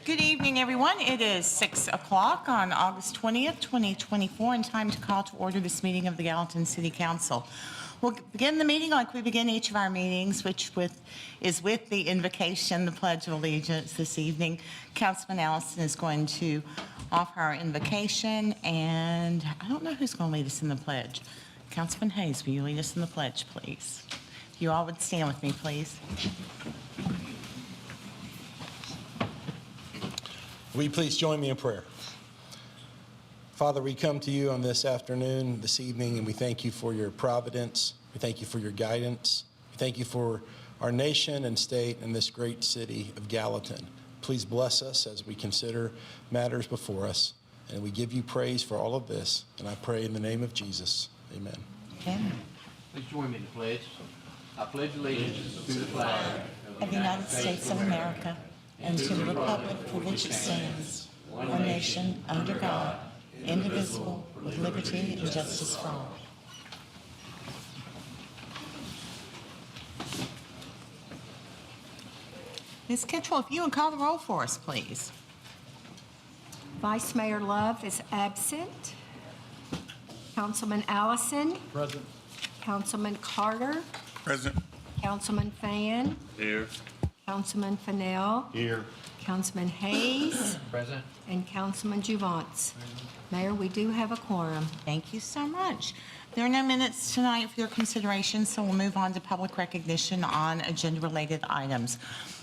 Good evening, everyone. It is 6 o'clock on August 20th, 2024, and time to call to order this meeting of the Gallatin City Council. We'll begin the meeting like we begin each of our meetings, which is with the invocation, the Pledge of Allegiance this evening. Councilman Allison is going to offer our invocation, and I don't know who's going to lead us in the pledge. Councilman Hayes, will you lead us in the pledge, please? If you all would stand with me, please. Will you please join me in prayer? Father, we come to you on this afternoon, this evening, and we thank you for your providence. We thank you for your guidance. We thank you for our nation and state and this great city of Gallatin. Please bless us as we consider matters before us, and we give you praise for all of this. And I pray in the name of Jesus. Amen. Amen. Please join me in the pledge. I pledge allegiance to the flag Of the United States of America and to the republic for which it stands, one nation, under God, indivisible, with liberty and justice for all. Ms. Kittrell, if you would call the roll for us, please. Vice Mayor Love is absent. Councilman Allison. Present. Councilman Carter. Present. Councilman Fan. Here. Councilman Fennell. Here. Councilman Hayes. Present. And Councilman Juvance. Mayor, we do have a quorum. Thank you so much. There are no minutes tonight for your consideration, so we'll move on to public recognition on agenda-related items.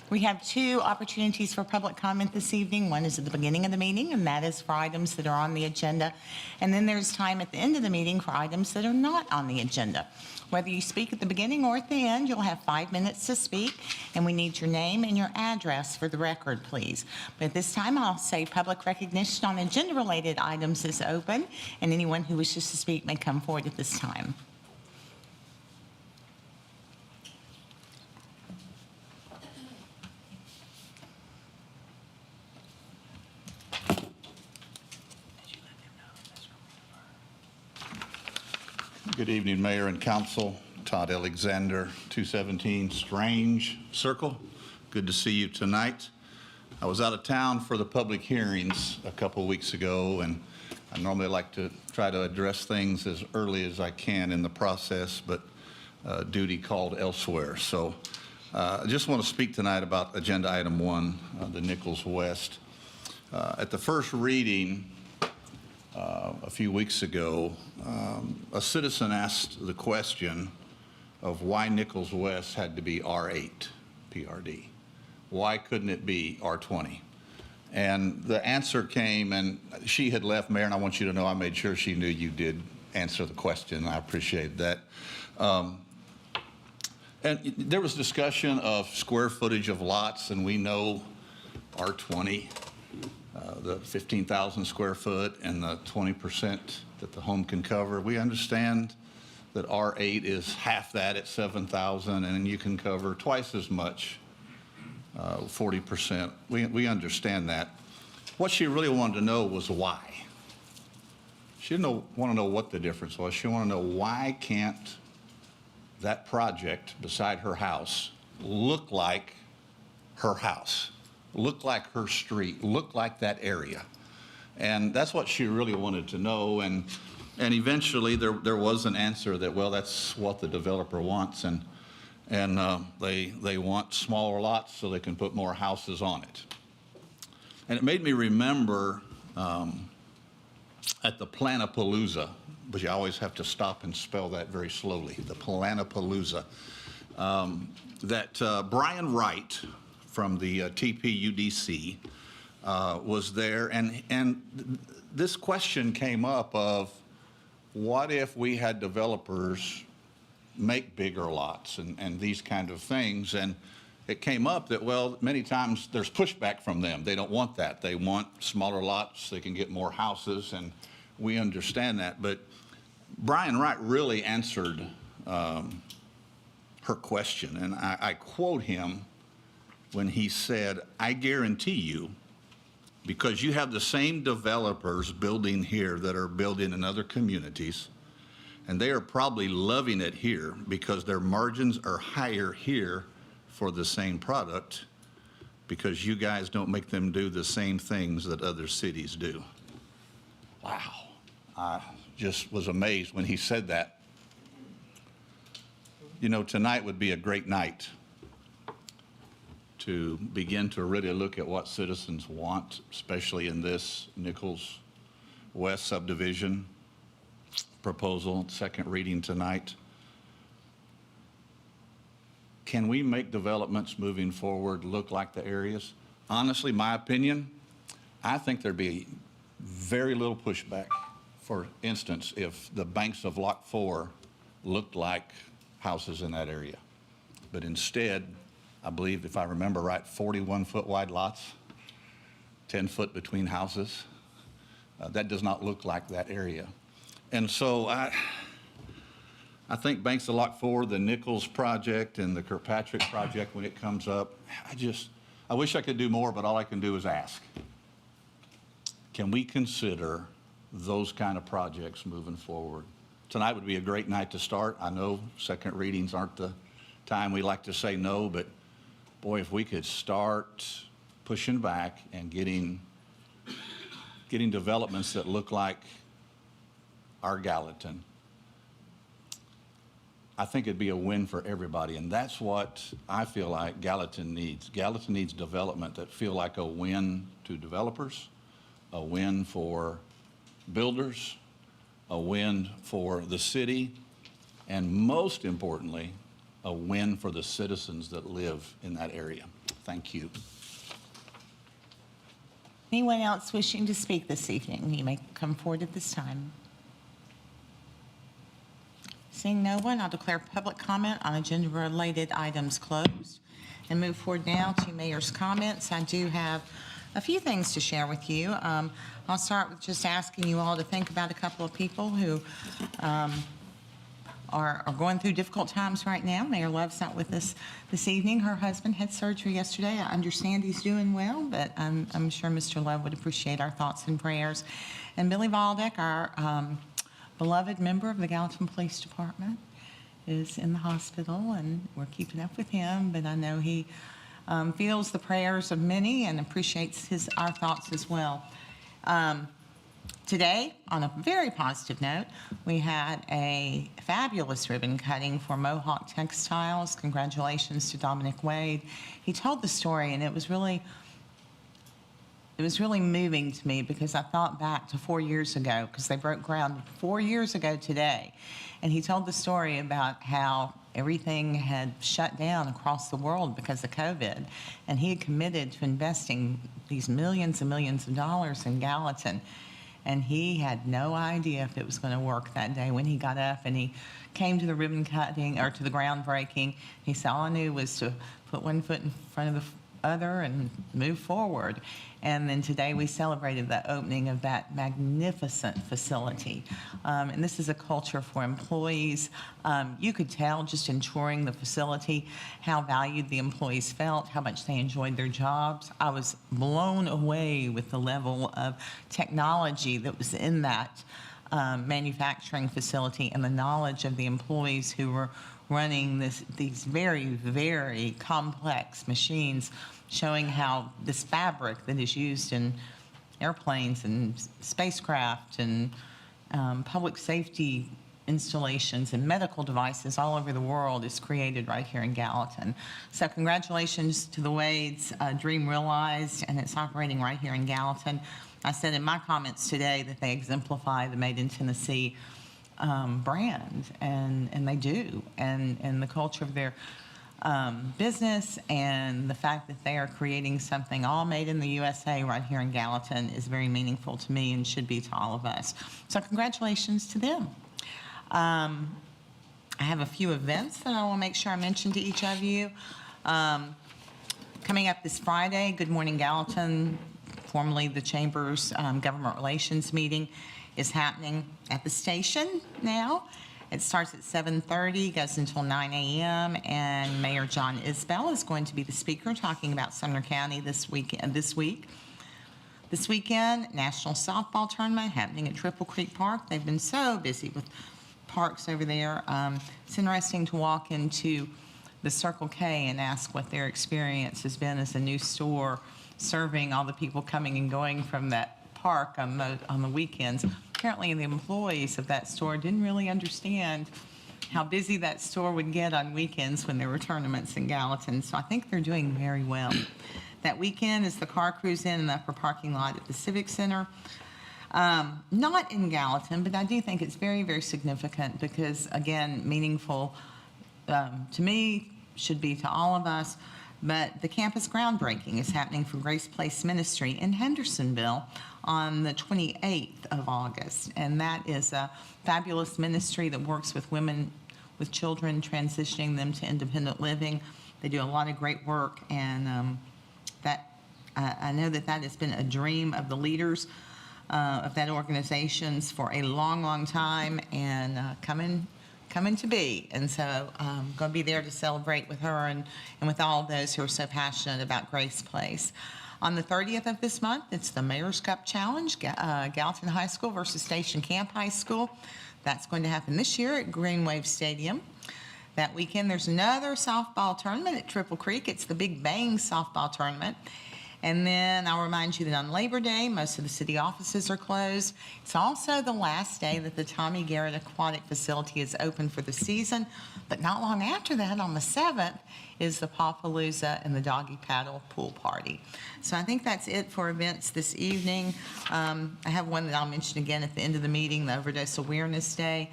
We have two opportunities for public comment this evening. One is at the beginning of the meeting, and that is for items that are on the agenda. And then there's time at the end of the meeting for items that are not on the agenda. Whether you speak at the beginning or at the end, you'll have 5 minutes to speak, and we need your name and your address for the record, please. But at this time, I'll say public recognition on agenda-related items is open, and anyone who wishes to speak may come forward at this time. Good evening, Mayor and Council. Todd Alexander, 217 Strange Circle. Good to see you tonight. I was out of town for the public hearings a couple weeks ago, and I normally like to try to address things as early as I can in the process, but duty called elsewhere. So I just want to speak tonight about agenda item 1, the Nichols West. At the first reading, a few weeks ago, a citizen asked the question of why Nichols West had to be R8 PRD. Why couldn't it be R20? And the answer came, and she had left, Mayor, and I want you to know I made sure she knew you did answer the question. I appreciate that. And there was discussion of square footage of lots, and we know R20, the 15,000 square foot and the 20% that the home can cover. We understand that R8 is half that at 7,000, and you can cover twice as much, 40%. We understand that. What she really wanted to know was why. She didn't want to know what the difference was. She wanted to know why can't that project beside her house look like her house, look like her street, look like that area. And that's what she really wanted to know. And eventually there was an answer that, well, that's what the developer wants. And they want smaller lots so they can put more houses on it. And it made me remember at the Planapalooza, but you always have to stop and spell that very slowly, the Planapalooza, that Brian Wright from the TPUDC was there, and this question came up of what if we had developers make bigger lots and these kind of things, and it came up that, well, many times there's pushback from them. They don't want that. They want smaller lots. They can get more houses, and we understand that. But Brian Wright really answered her question, and I quote him when he said, "I guarantee you, because you have the same developers building here that are building in other communities, and they are probably loving it here because their margins are higher here for the same product, because you guys don't make them do the same things that other cities do. Wow. I just was amazed when he said that. You know, tonight would be a great night to begin to really look at what citizens want, especially in this Nichols West subdivision proposal, second reading tonight. Can we make developments moving forward look like the areas? Honestly, my opinion, I think there'd be very little pushback. For instance, if the banks of Lot 4 looked like houses in that area. But instead, I believe, if I remember right, 41-foot wide lots, 10 foot between houses. That does not look like that area. And so I think banks of Lot 4, the Nichols project and the Kirkpatrick project when it comes up, I wish I could do more, but all I can do is ask. Can we consider those kind of projects moving forward? Tonight would be a great night to start. I know second readings aren't the time we like to say no, but boy, if we could start pushing back and getting developments that look like our Gallatin, I think it'd be a win for everybody. And that's what I feel like Gallatin needs. Gallatin needs development that feel like a win to developers, a win for builders, a win for the city, and most importantly, a win for the citizens that live in that area. Thank you. Anyone else wishing to speak this evening? You may come forward at this time. Seeing no one, I'll declare public comment on agenda-related items closed and move forward now to mayor's comments. I do have a few things to share with you. I'll start with just asking you all to think about a couple of people who are going through difficult times right now. Mayor Love's not with us this evening. Her husband had surgery yesterday. I understand he's doing well, but I'm sure Mr. Love would appreciate our thoughts and prayers. And Billy Waldeck, our beloved member of the Gallatin Police Department, is in the hospital, and we're keeping up with him, but I know he feels the prayers of many and appreciates our thoughts as well. Today, on a very positive note, we had a fabulous ribbon cutting for Mohawk Textiles. Congratulations to Dominic Wade. He told the story, and it was really moving to me because I thought back to 4 years ago, because they broke ground 4 years ago today. And he told the story about how everything had shut down across the world because of COVID. And he had committed to investing these millions and millions of dollars in Gallatin. And he had no idea if it was going to work that day when he got up and he came to the ribbon cutting or to the groundbreaking. He said, all I knew was to put one foot in front of the other and move forward. And then today we celebrated the opening of that magnificent facility. And this is a culture for employees. You could tell just in touring the facility how valued the employees felt, how much they enjoyed their jobs. I was blown away with the level of technology that was in that manufacturing facility and the knowledge of the employees who were running these very, very complex machines, showing how this fabric that is used in airplanes and spacecraft and public safety installations and medical devices all over the world is created right here in Gallatin. So congratulations to the Wades, dream realized, and it's operating right here in Gallatin. I said in my comments today that they exemplify the Made in Tennessee brand, and they do, and the culture of their business and the fact that they are creating something all made in the USA right here in Gallatin is very meaningful to me and should be to all of us. So congratulations to them. I have a few events that I want to make sure I mention to each of you. Coming up this Friday, Good Morning Gallatin, formerly the Chamber's Government Relations meeting, is happening at the station now. It starts at 7:30, goes until 9 a.m., and Mayor John Isbell is going to be the speaker talking about Sumner County this weekend. This weekend, National Softball Tournament happening at Triple Creek Park. They've been so busy with parks over there. It's interesting to walk into the Circle K and ask what their experience has been as a new store serving all the people coming and going from that park on the weekends. Apparently, the employees of that store didn't really understand how busy that store would get on weekends when there were tournaments in Gallatin. So I think they're doing very well. That weekend is the car cruise in the upper parking lot at the Civic Center. Not in Gallatin, but I do think it's very, very significant because, again, meaningful to me, should be to all of us. But the campus groundbreaking is happening for Grace Place Ministry in Hendersonville on the 28th of August. And that is a fabulous ministry that works with women with children, transitioning them to independent living. They do a lot of great work, and I know that has been a dream of the leaders of that organizations for a long, long time, and coming to be. And so I'm going to be there to celebrate with her and with all those who are so passionate about Grace Place. On the 30th of this month, it's the Mayor's Cup Challenge, Gallatin High School versus Station Camp High School. That's going to happen this year at Green Wave Stadium. That weekend, there's another softball tournament at Triple Creek. It's the Big Bang softball tournament. And then I'll remind you that on Labor Day, most of the city offices are closed. It's also the last day that the Tommy Garrett Aquatic Facility is open for the season. But not long after that, on the 7th, is the Pawpalooza and the Doggy Paddle Pool Party. So I think that's it for events this evening. I have one that I'll mention again at the end of the meeting, the Overdose Awareness Day.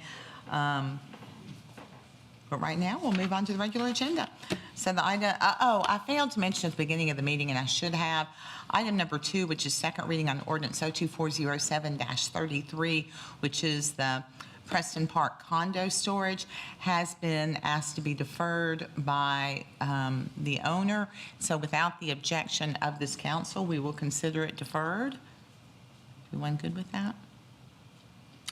But right now, we'll move on to the regular agenda. So the item, I failed to mention at the beginning of the meeting, and I should have, item number 2, which is second reading on ordinance 02407-33, which is the Preston Park condo storage, has been asked to be deferred by the owner. So without the objection of this council, we will consider it deferred. Everyone good with that?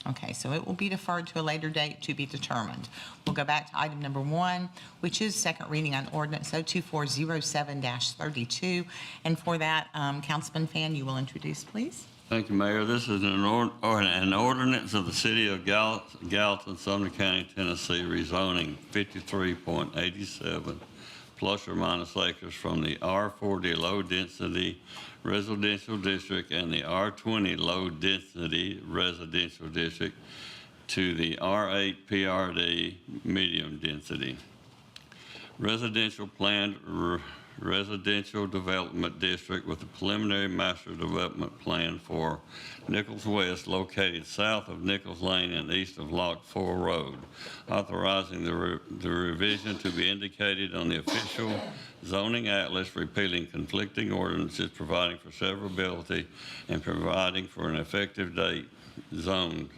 Okay, so it will be deferred to a later date to be determined. We'll go back to item number 1, which is second reading on ordinance 02407-32. And for that, Councilman Fan, you will introduce, please. Thank you, Mayor. This is an ordinance of the City of Gallatin, Sumner County, Tennessee, rezoning 53.87 plus or minus acres from the R40 low-density residential district and the R20 low-density residential district to the R8 PRD medium density. Residential planned residential development district with a preliminary master development plan for Nichols West located south of Nichols Lane and east of Lock 4 Road, authorizing the revision to be indicated on the official zoning atlas, repealing conflicting ordinances, providing for severability, and providing for an effective date zoned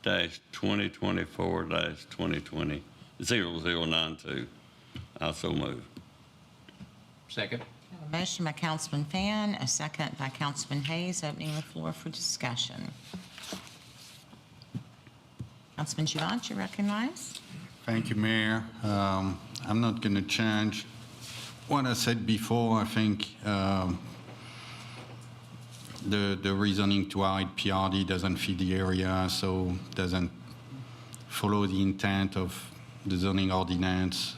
-2024-2020 0092. I so move. Second. A motion by Councilman Fan, a second by Councilman Hayes, opening the floor for discussion. Councilman Givant, you recognize? Thank you, Mayor. I'm not going to change what I said before. I think the reasoning to R8 PRD doesn't fit the area, so doesn't follow the intent of the zoning ordinance.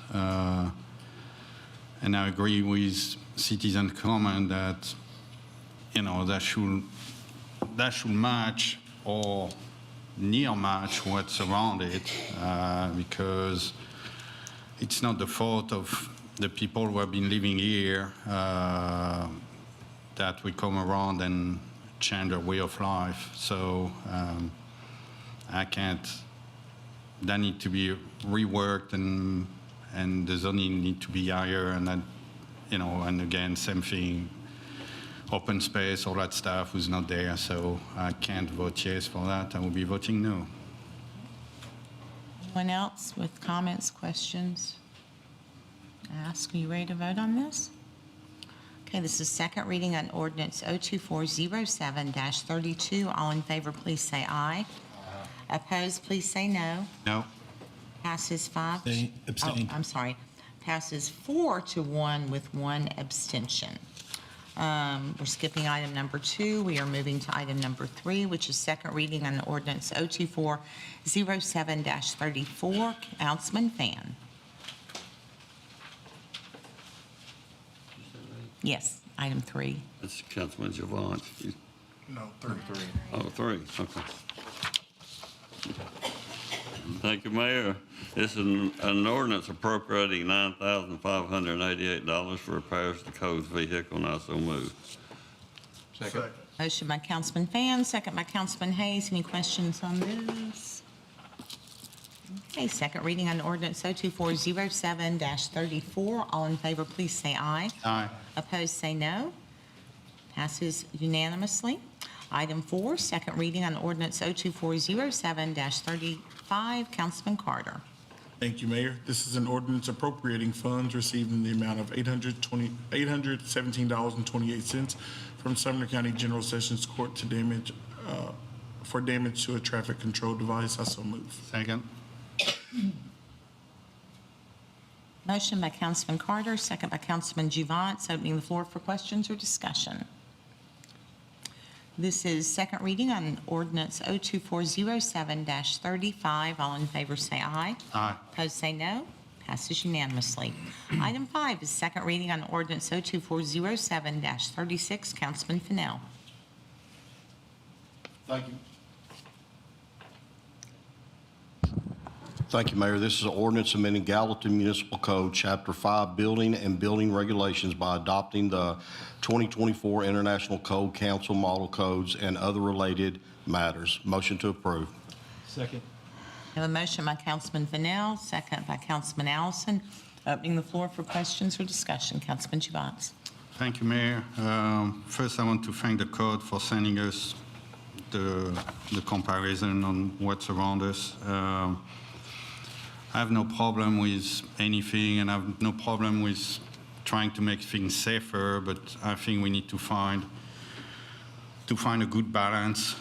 And I agree with citizen comment that, that should match or near match what's around it, because it's not the fault of the people who have been living here that we come around and change their way of life. So that need to be reworked, and the zoning need to be higher, and that, and again, same thing, open space, all that stuff was not there, so I can't vote yes for that. I will be voting no. Anyone else with comments, questions? Ask, are you ready to vote on this? Okay, this is second reading on ordinance 02407-32. All in favor, please say aye. Opposed, please say no. No. Passes 5. Abstain. Oh, I'm sorry. Passes 4-1 with 1 abstention. We're skipping item number 2. We are moving to item number 3, which is second reading on ordinance 02407-34. Councilman Fan. Yes, item 3. That's Councilman Javon. No, 33. Oh, 3, okay. Thank you, Mayor. This is an ordinance appropriating $9,588 for repairs to Code's vehicle, and I so move. Second. Motion by Councilman Fan, second by Councilman Hayes. Any questions on this? Okay, second reading on ordinance 02407-34. All in favor, please say aye. Aye. Opposed, say no. Passes unanimously. Item 4, second reading on ordinance 02407-35. Councilman Carter. Thank you, Mayor. This is an ordinance appropriating funds received in the amount of $817.28 from Sumner County General Sessions Court to damage, for damage to a traffic control device. I so move. Second. Motion by Councilman Carter, second by Councilman Juvance. Opening the floor for questions or discussion. This is second reading on ordinance 02407-35. All in favor say aye. Aye. Opposed say no. Passes unanimously. Item 5 is second reading on ordinance 02407-36. Councilman Fennell. Thank you. Thank you, Mayor. This is an ordinance amending Gallatin Municipal Code, Chapter 5, Building and Building Regulations by adopting the 2024 International Code Council Model Codes and other related matters. Motion to approve. Second. I have a motion by Councilman Fennell, second by Councilman Allison. Opening the floor for questions or discussion. Councilman Juvance. Thank you, Mayor. First, I want to thank the code for sending us the comparison on what's around us. I have no problem with anything, and I have no problem with trying to make things safer, but I think we need to find a good balance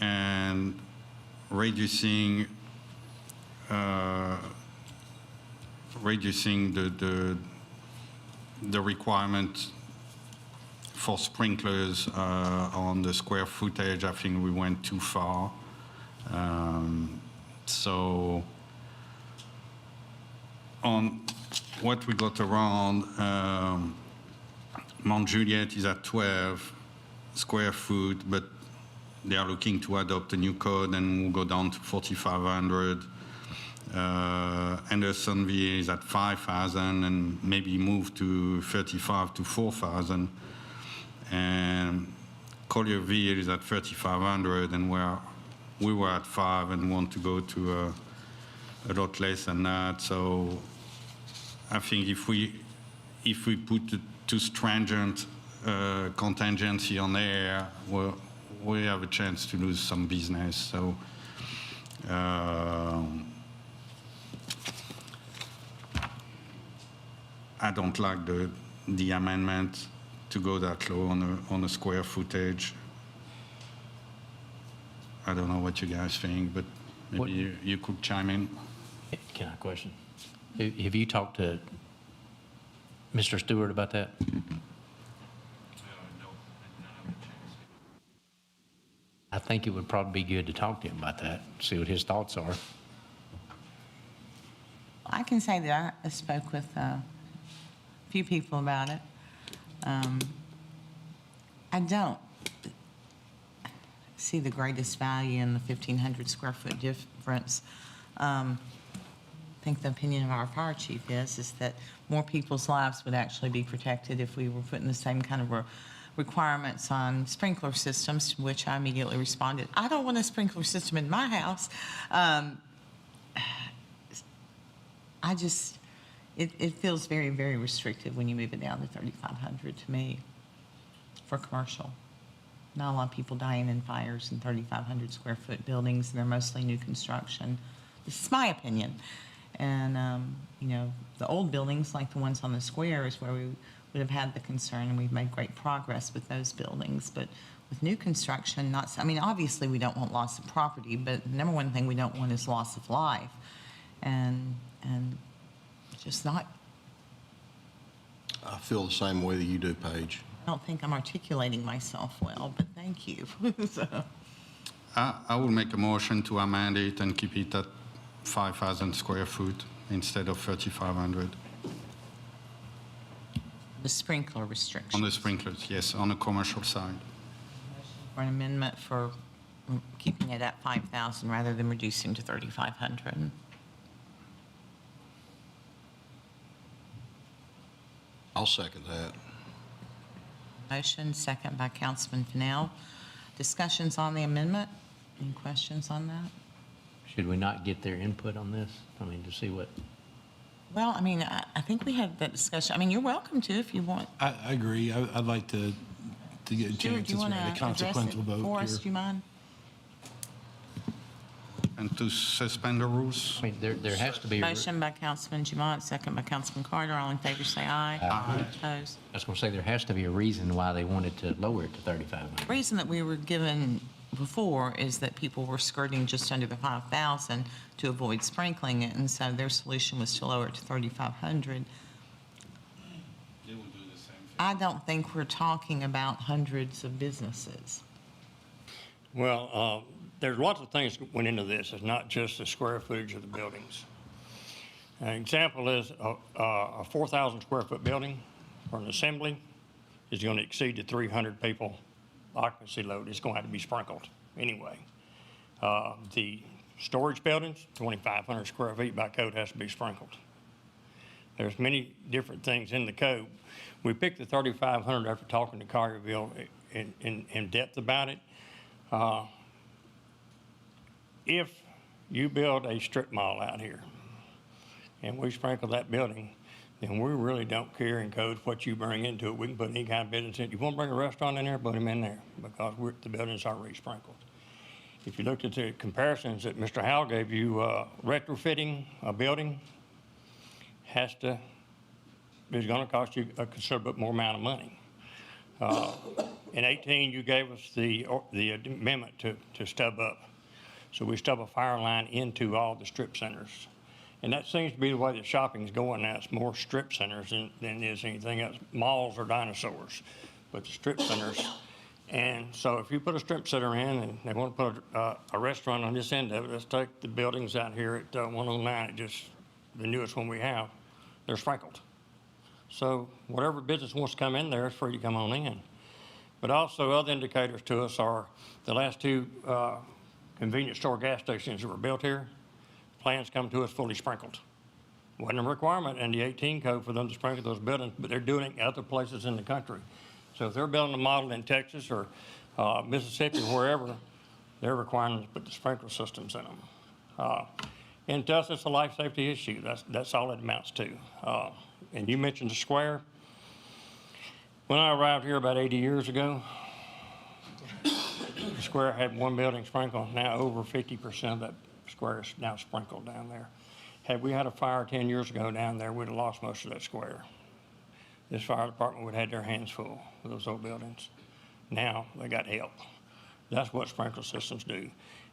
and reducing the requirement for sprinklers on the square footage. I think we went too far. So on what we got around, Mount Juliet is at 12 square foot, but they are looking to adopt a new code and we'll go down to 4,500. Andersonville is at 5,000 and maybe move to 35 to 4,000. And Collierville is at 3,500 and we were at 5 and want to go to a lot less than that. So I think if we put the too stringent contingency on there, we have a chance to lose some business. So I don't like the amendment to go that low on a square footage. I don't know what you guys think, but maybe you could chime in. Can I question? Have you talked to Mr. Stewart about that? I think it would probably be good to talk to him about that, see what his thoughts are. I can say that I spoke with a few people about it. I don't see the greatest value in the 1,500 square foot difference. I think the opinion of our fire chief is that more people's lives would actually be protected if we were putting the same kind of requirements on sprinkler systems, to which I immediately responded, I don't want a sprinkler system in my house. It feels very, very restrictive when you move it down to 3,500 to me for commercial. Not a lot of people dying in fires in 3,500 square foot buildings, and they're mostly new construction. This is my opinion. And, the old buildings, like the ones on the square, is where we would have had the concern, and we've made great progress with those buildings. But with new construction, obviously we don't want loss of property, but the number one thing we don't want is loss of life. And just not, I feel the same way that you do, Paige. I don't think I'm articulating myself well, but thank you. I will make a motion to amend it and keep it at 5,000 square foot instead of 3,500. The sprinkler on restriction. the sprinklers, yes, on the commercial side. For an amendment for keeping it at 5,000 rather than reducing to 3,500. I'll second that. Motion, second by Councilman Fennell. Discussions on the amendment? Any questions on that? Should we not get their input on this? I mean, to see what, Well, I mean, I think we had that discussion. I mean, you're welcome to if you want. I agree. I'd like to get a Stuart, chance do you since we want had a to address it consequential vote for us? here. Do you mind? And to suspend the rules? I mean, there has to be, I Motion by Councilman Jamont, second by Councilman Carter. All in favor, say aye. Aye. Opposed? was going to say, there has to be a reason why they wanted to lower it to The 3,500. reason that we were given before is that people were skirting just under the 5,000 to avoid sprinkling it, and so their solution was to lower it to 3,500. I don't think we're talking about hundreds of businesses. Well, there's lots of things that went into this. It's not just the square footage of the buildings. An example is a 4,000 square foot building for an assembly is going to exceed the 300 people occupancy load. It's going to have to be sprinkled anyway. The storage buildings, 2,500 square feet by code, has to be sprinkled. There's many different things in the code. We picked the 3,500 after talking to Collierville in depth about it. If you build a strip mall out here and we sprinkle that building, then we really don't care in code what you bring into it. We can put any kind of business in. You want to bring a restaurant in there, put them in there because the building's already sprinkled. If you looked at the comparisons that Mr. Howell gave you, retrofitting a building is going to cost you a considerable more amount of money. In 18, you gave us the amendment to stub up. So we stub a fire line into all the strip centers. And that seems to be the way that shopping's going now. It's more strip centers than it is anything else. Malls are dinosaurs, but the strip centers. And so if you put a strip center in and they want to put a restaurant on this end of it, let's take the buildings out here at 109, the newest one we have, they're sprinkled. So whatever business wants to come in there is free to come on in. But also other indicators to us are the last two convenience store gas stations that were built here, plans come to us fully sprinkled. Wasn't a requirement in the 18 code for them to sprinkle those buildings, but they're doing it other places in the country. So if they're building a model in Texas or Mississippi, wherever, they're requiring them to put the sprinkler systems in them. And to us, it's a life safety issue. That's all it amounts to. And you mentioned the square. When I arrived here about 80 years ago, the square had one building sprinkled. Now over 50% of that square is now sprinkled down there. Had we had a fire 10 years ago down there, we'd have lost most of that square. This fire department would have had their hands full with those old buildings. Now they got help. That's what sprinkler systems do.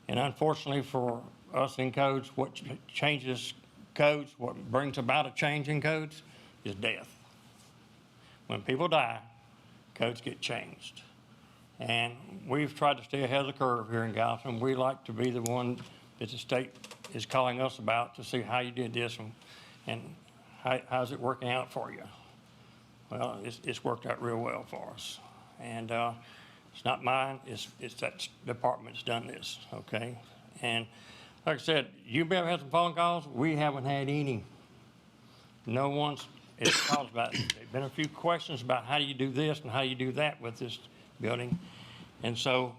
And unfortunately for us in codes, what changes codes, what brings about a change in codes is death. When people die, codes get changed. And we've tried to stay ahead of the curve here in Gallatin. We like to be the one that the state is calling us about to see how you did this and how's it working out for you. Well, it's worked out real well for us. And it's not mine, it's that department that's done this, okay? And like I said, you may have had some phone calls. We haven't had any. No one's called about it. There've been a few questions about how do you do this and how you do that with this building. And so,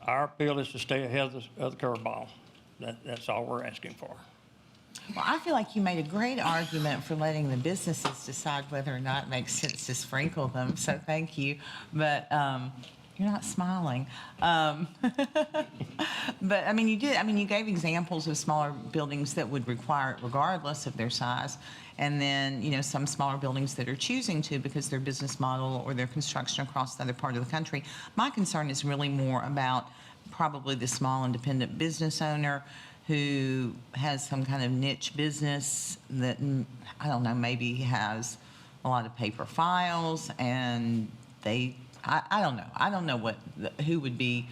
our appeal is to stay ahead of the curveball. That's all we're asking for. Well, I feel like you made a great argument for letting the businesses decide whether or not it makes sense to sprinkle them, so thank you. But you're not smiling. But, I mean, you did. I mean, you gave examples of smaller buildings that would require it regardless of their size. And then, some smaller buildings that are choosing to because their business model or their construction across the other part of the country. My concern is really more about probably the small independent business owner who has some kind of niche business that, I don't know, maybe has a lot of paper files and I don't know. I don't know who would be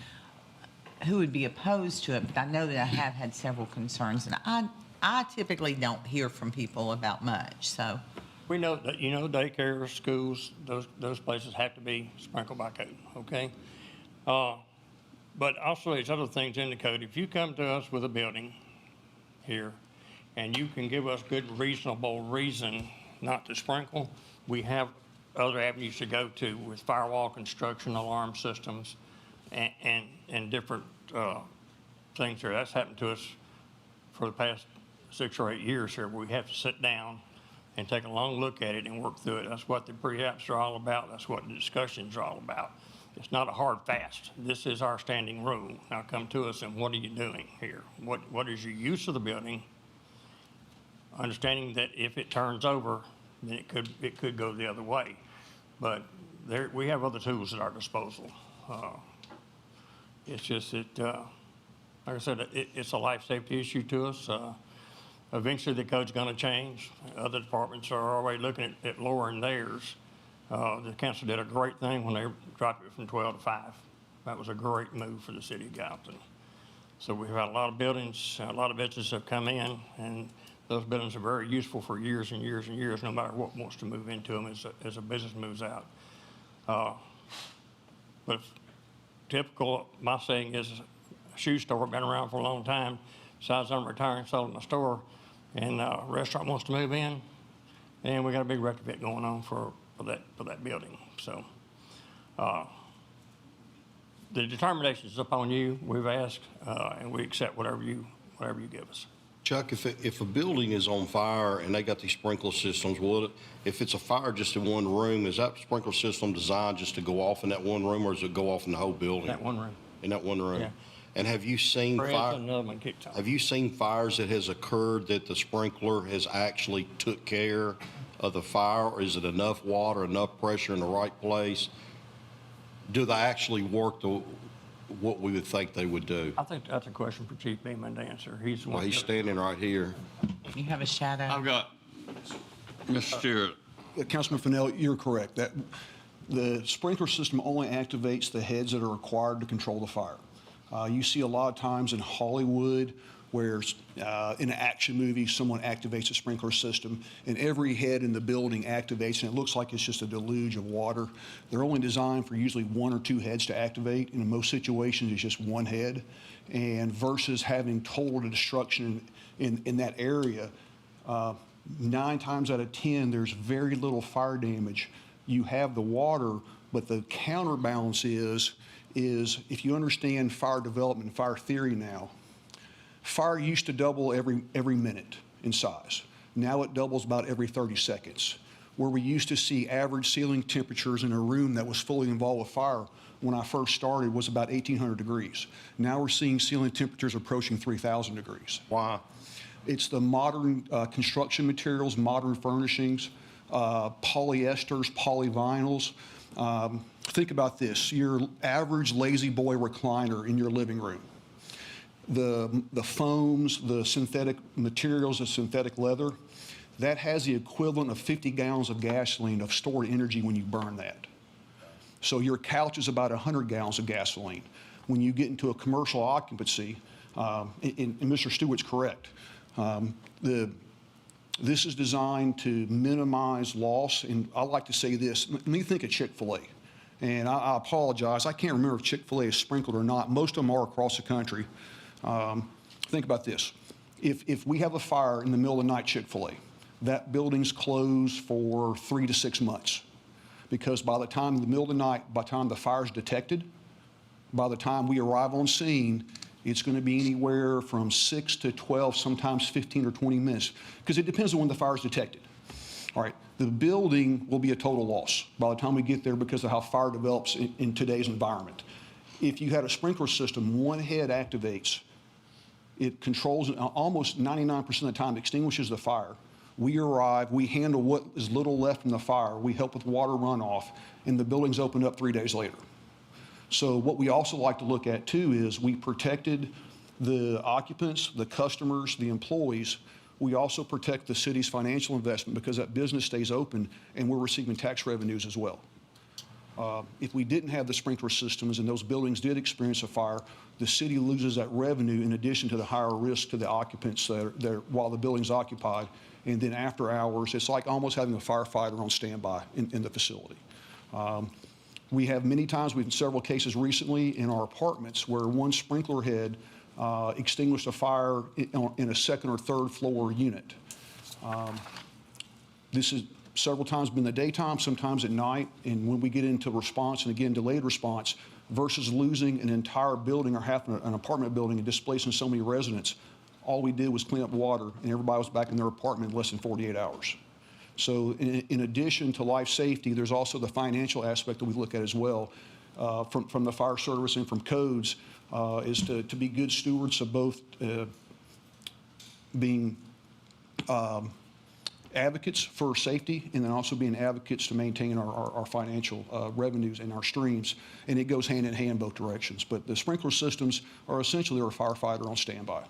opposed to it, but I know that I have had several concerns, and I typically don't hear from people about much, so. We know that, daycare, schools, those places have to be sprinkled by code, okay? But also there's other things in the code. If you come to us with a building here and you can give us good, reasonable reason not to sprinkle, we have other avenues to go to with firewall construction, alarm systems, and different things here. That's happened to us for the past 6 or 8 years here. We have to sit down and take a long look at it and work through it. That's what the pre-apps are all about. That's what the discussions are all about. It's not a hard fast. This is our standing rule. Now come to us and what are you doing here? What is your use of the building? Understanding that if it turns over, then it could go the other way. But we have other tools at our disposal. It's just that, like I said, it's a life safety issue to us. Eventually, the code's going to change. Other departments are already looking at lowering theirs. The council did a great thing when they dropped it from 12 to 5. That was a great move for the city of Gallatin. So we've had a lot of buildings, a lot of businesses have come in, and those buildings are very useful for years and years and years, no matter what wants to move into them as a business moves out. But typical, my saying is, a shoe store, been around for a long time, decides I'm retiring, selling my store, and a restaurant wants to move in, and we got a big retrofit going on for that building. So the determination is upon you. We've asked, and we accept whatever you give us. Chuck, if a building is on fire and they got these sprinkler systems, if it's a fire just in one room, is that sprinkler system designed just to go off in that one room, or does it go off in the whole building? That one room. In that one room? Yeah. And have you seen have you seen fires that has occurred that the sprinkler has actually took care of the fire, or is it enough water, enough pressure in the right place? Do they actually work what we would think they would do? I think that's a question for Chief Beeman to answer. He's the one. Well, he's standing right here. You have a shadow. I've got Mr. Stewart. Councilman Fennell, you're correct. That the sprinkler system only activates the heads that are required to control the fire. You see a lot of times in Hollywood where in an action movie, someone activates a sprinkler system and every head in the building activates, and it looks like it's just a deluge of water. They're only designed for usually 1 or 2 heads to activate. In most situations, it's just 1 head. And versus having total destruction in that area, 9 times out of 10, there's very little fire damage. You have the water, but the counterbalance is if you understand fire development, fire theory now, fire used to double every minute in size. Now it doubles about every 30 seconds. Where we used to see average ceiling temperatures in a room that was fully involved with fire when I first started was about 1,800 degrees. Now we're seeing ceiling temperatures approaching 3,000 degrees. Why? It's the modern construction materials, modern furnishings, polyesters, polyvinyls. Think about this, your average lazy boy recliner in your living room. The foams, the synthetic materials, the synthetic leather, that has the equivalent of 50 gallons of gasoline of stored energy when you burn that. So your couch is about 100 gallons of gasoline. When you get into a commercial occupancy, and Mr. Stewart's correct, this is designed to minimize loss. And I like to say this, let me think of Chick-fil-A. And I apologize, I can't remember if Chick-fil-A is sprinkled or not. Most of them are across the country. Think about this. If we have a fire in the middle of the night, Chick-fil-A, that building's closed for 3 to 6 months. Because by the time in the middle of the night, by the time the fire's detected, by the time we arrive on scene, it's going to be anywhere from 6 to 12, sometimes 15 or 20 minutes, because it depends on when the fire is detected. All right, the building will be a total loss by the time we get there because of how fire develops in today's environment. If you had a sprinkler system, 1 head activates, it controls almost 99% of the time, extinguishes the fire. We arrive, we handle what is little left from the fire, we help with water runoff, and the building's opened up 3 days later. So what we also like to look at too is we protected the occupants, the customers, the employees. We also protect the city's financial investment because that business stays open and we're receiving tax revenues as well. If we didn't have the sprinkler systems and those buildings did experience a fire, the city loses that revenue in addition to the higher risk to the occupants while the building's occupied, And then after hours, it's like almost having a firefighter on standby in the facility. We have many times, we've in several cases recently in our apartments where one sprinkler head extinguished a fire in a second or third floor unit. This is several times been the daytime, sometimes at night, and when we get into response, and again, delayed response, versus losing an entire building or half an apartment building and displacing so many residents, all we did was clean up water, and everybody was back in their apartment in less than 48 hours. So in addition to life safety, there's also the financial aspect that we look at as well from the fire service and from codes is to be good stewards of both being advocates for safety and then also being advocates to maintain our financial revenues and our streams. And it goes hand in hand both directions. But the sprinkler systems are essentially a firefighter on standby.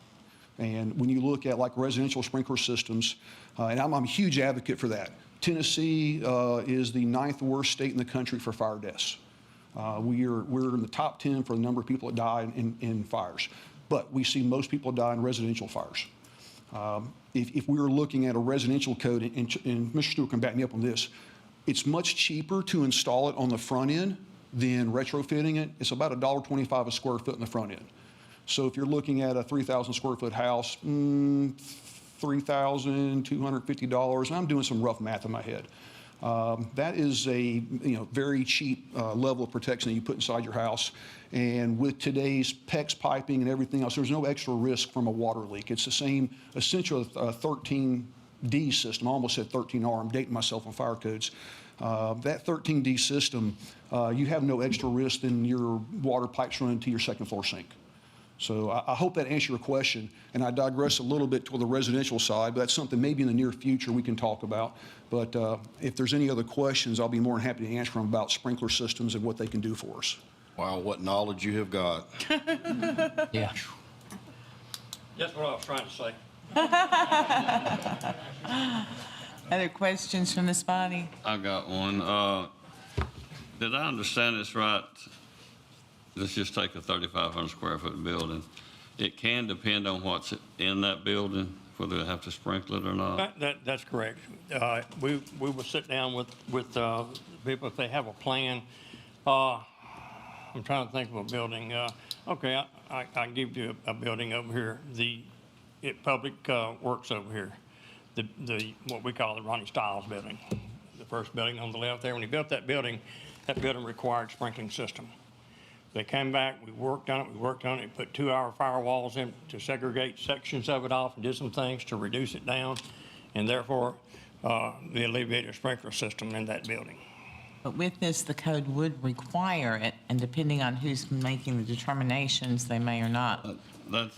And when you look at like residential sprinkler systems, and I'm a huge advocate for that. Tennessee is the 9th worst state in the country for fire deaths. We're in the top 10 for the number of people that die in fires. But we see most people die in residential fires. If we were looking at a residential code, and Mr. Stewart can back me up on this, it's much cheaper to install it on the front end than retrofitting it. It's about $1.25 a square foot in the front end. So if you're looking at a 3,000 square foot house, $3,250, and I'm doing some rough math in my head. That is a very cheap level of protection that you put inside your house. And with today's PEX piping and everything else, there's no extra risk from a water leak. It's the same essential 13D system. I almost said 13R. I'm dating myself on fire codes. That 13D system, you have no extra risk than your water pipes running to your second floor sink. So I hope that answers your question, and I digress a little bit toward the residential side, but that's something maybe in the near future we can talk about. But if there's any other questions, I'll be more than happy to answer them about sprinkler systems and what they can do for us. Wow, what knowledge you have got. Yeah. That's what I was trying to say. Other questions from this body? I got one. Did I understand this right? Let's just take a 3,500 square foot building. It can depend on what's in that building, whether they have to sprinkle it or not. That's correct. We will sit down with people if they have a plan. I'm trying to think of a building. Okay, I can give you a building over here. Public Works over here. The what we call the Ronnie Stiles building. The first building on the left there. When he built that building required sprinkling system. They came back, we worked on it, put 2-hour firewalls in to segregate sections of it off and did some things to reduce it down, and therefore they alleviated a sprinkler system in that building. But with this, the code would require it, and depending on who's making the determinations, they may or not. That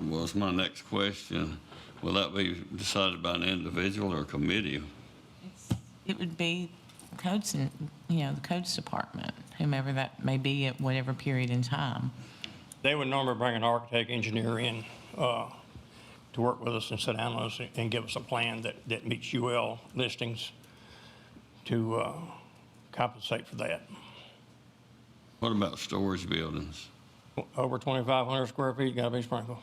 was my next question. Will that be decided by an individual or a committee? It would be codes and, the codes department, whomever that may be at whatever period in time. They would normally bring an architect engineer in to work with us and sit down with us and give us a plan that meets UL listings to compensate for that. What about storage buildings? Over 2,500 square feet, got to be sprinkled.